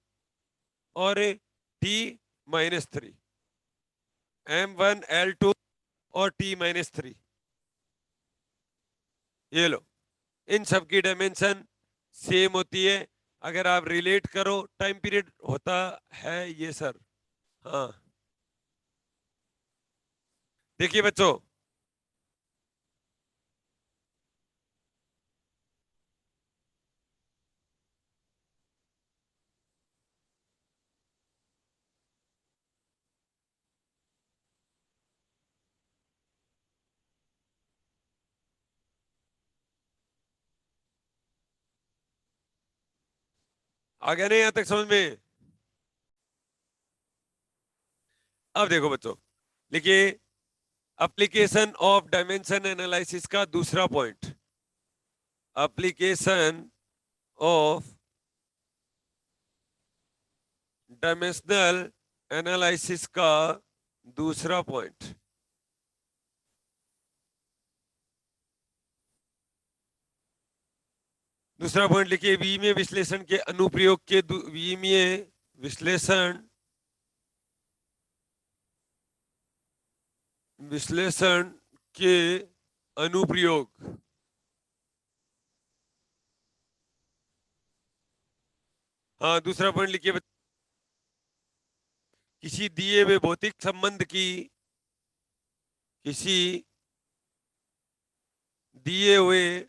और t-3, m1, l2 और t-3। ये लो, इन सब की डायमेंशन सेम होती है। अगर आप रिलेट करो, टाइम पीरियड होता है ये सर। हाँ देखिए बच्चों, आ गया नहीं यहाँ तक समझ में? अब देखो बच्चों, लिखिए एप्लीकेशन ऑफ डायमेंशन एनालिसिस का दूसरा point, application of dimensional analysis का दूसरा पॉइंट। दूसरा पॉइंट लिखिए, विमीय विश्लेषण के अनुप्रयोग के विमीय विश्लेषण के अनुप्रयोग। हाँ दूसरा पॉइंट लिखिए, किसी दिए हुए भौतिक संबंध की, किसी दिए हुए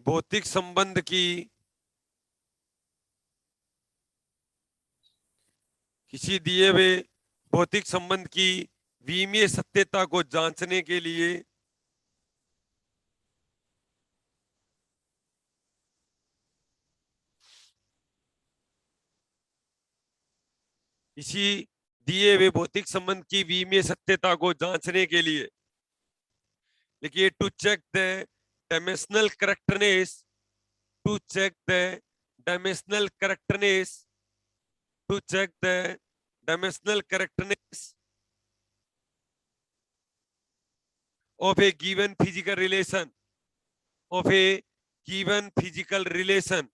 भौतिक संबंध की, किसी दिए हुए भौतिक संबंध की विमीय सत्यता को जांचने के लिए किसी दिए हुए भौतिक संबंध की विमीय सत्यता को जांचने के लिए देखिए, to check the dimensional correctness, to check the dimensional correctness, to check the dimensional correctness of a given physical relation, of a given physical relation।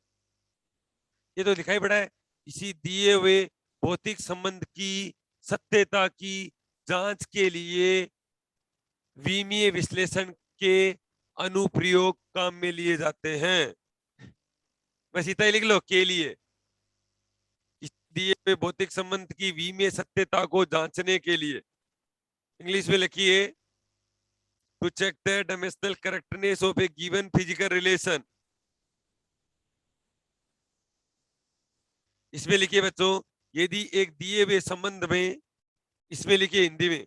ये तो दिखाई पड़ा है, इसी दिए हुए भौतिक संबंध की सत्यता की जांच के लिए विमीय विश्लेषण के अनुप्रयोग काम में लिए जाते हैं। बस इतना ही लिख लो, के लिए, इस दिए हुए भौतिक संबंध की विमीय सत्यता को जांचने के लिए इंग्लिश में लिखिए to check the dimensional correctness of a given physical relation. इसमें लिखिए बच्चों, यदि एक दिए हुए संबंध में, इसमें लिखिए हिंदी में,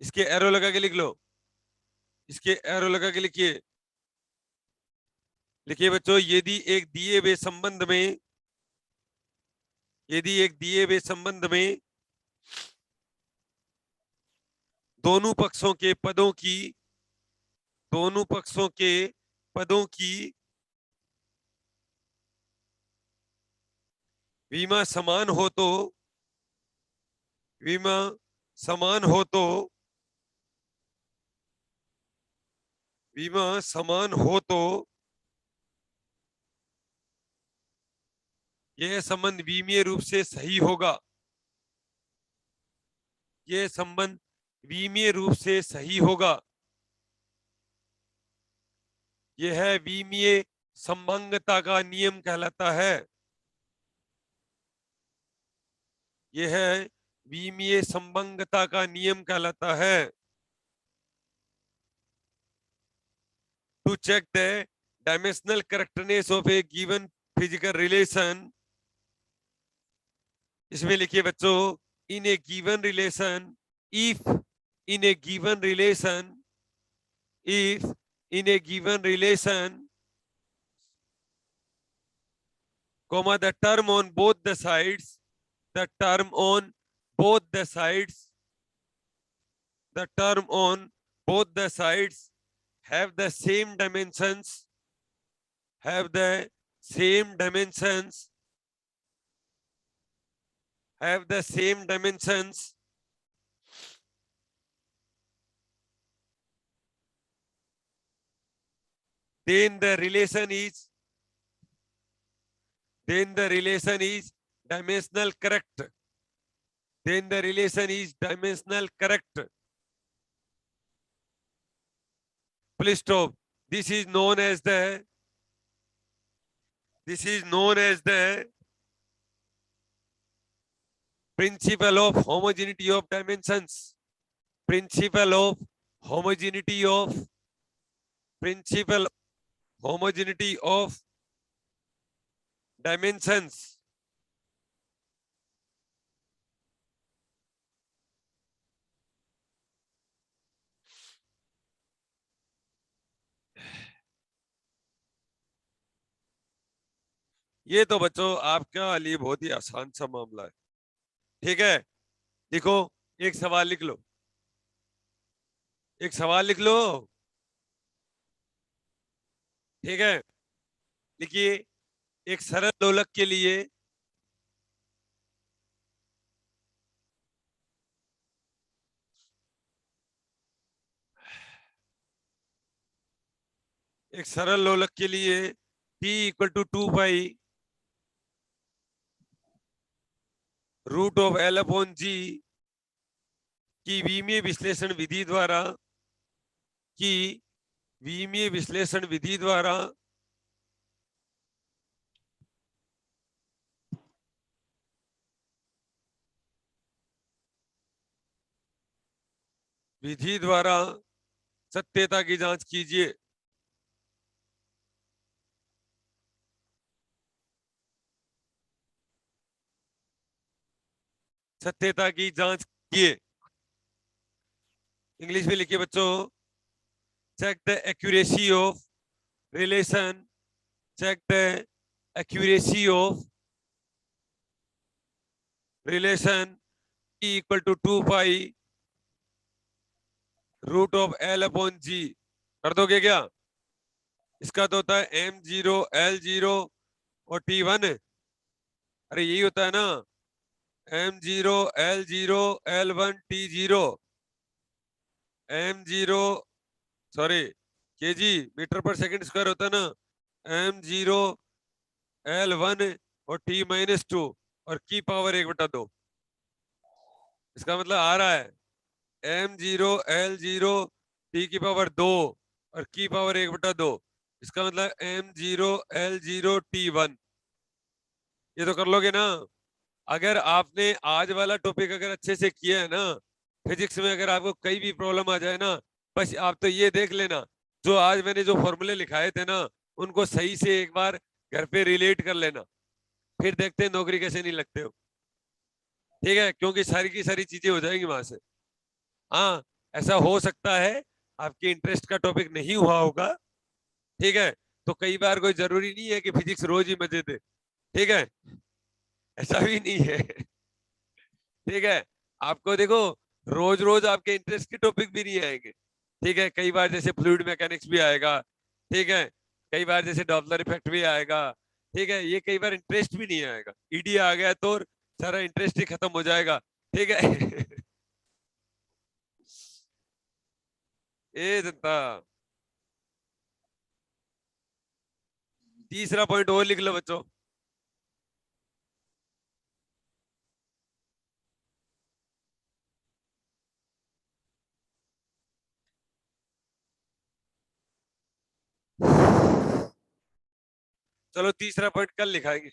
इसके एरो लगा के लिख लो, इसके एरो लगा के लिखिए। लिखिए बच्चों, यदि एक दिए हुए संबंध में, यदि एक दिए हुए संबंध में दोनों पक्षों के पदों की, दोनों पक्षों के पदों की विमा समान हो तो, विमा समान हो तो, विमा समान हो तो यह संबंध विमीय रूप से सही होगा। यह संबंध विमीय रूप से सही होगा। यह विमीय संबंधता का नियम कहलाता है। यह विमीय संबंधता का नियम कहलाता है। To check the dimensional correctness of a given physical relation, इसमें लिखिए बच्चों, in a given relation, if in a given relation, if in a given relation, comma, the term on both the sides, the term on both the sides, the term on both the sides have the same dimensions, have the same dimensions, have the same dimensions, then the relation is, then the relation is dimensional correct. Then the relation is dimensional correct. Please stop. This is known as the, this is known as the principle of homogeneity of dimensions. Principle of homogeneity of, principle homogeneity of dimensions. ये तो बच्चों आपका लिए बहुत ही आसान सा मामला है। ठीक है, देखो एक सवाल लिख लो, एक सवाल लिख लो। ठीक है, लिखिए, एक सरल लोलक के लिए एक सरल लोलक के लिए t equal to 2 pi root of L upon G की विमीय विश्लेषण विधि द्वारा, की विमीय विश्लेषण विधि द्वारा विधि द्वारा सत्यता की जांच कीजिए। सत्यता की जांच कीजिए। इंग्लिश में लिखिए बच्चों, check the accuracy of relation, check the accuracy of relation e equal to 2 pi root of L upon G। कर दोगे क्या? इसका तो होता है M0 L0 और T1। अरे यही होता है ना, M0 L0 L1 T0, M0 sorry kg metre per second square होता है ना, M0 L1 और T-2 और की पावर 1/2। इसका मतलब आ रहा है M0 L0 T की पावर 2 और की पावर 1/2। इसका मतलब M0 L0 T1। ये तो कर लोगे ना। अगर आपने आज वाला टॉपिक अगर अच्छे से किया है ना, फिजिक्स में अगर आपको कहीं भी प्रॉब्लम आ जाए ना, बस आप तो ये देख लेना, जो आज मैंने जो फॉर्मूले लिखाए थे ना, उनको सही से एक बार घर पे रिलेट कर लेना, फिर देखते हैं नौकरी कैसे नहीं लगते हो। ठीक है, क्योंकि सारी की सारी चीजें हो जाएंगी वहां से। हाँ, ऐसा हो सकता है आपके इंटरेस्ट का टॉपिक नहीं हुआ होगा। ठीक है, तो कई बार कोई जरूरी नहीं है कि फिजिक्स रोज ही मजे दे। ठीक है, ऐसा भी नहीं है। ठीक है, आपको देखो रोज रोज आपके इंटरेस्ट के टॉपिक भी नहीं आएंगे। ठीक है, कई बार जैसे फ्लूइड मैकेनिक्स भी आएगा। ठीक है, कई बार जैसे डॉपलर इफेक्ट भी आएगा। ठीक है, ये कई बार इंटरेस्ट भी नहीं आएगा। ईडी आ गया तो सारा इंटरेस्ट ही खत्म हो जाएगा। ठीक है। ए जनता, तीसरा पॉइंट और लिख लो बच्चों। चलो तीसरा पॉइंट कल लिखाएंगे।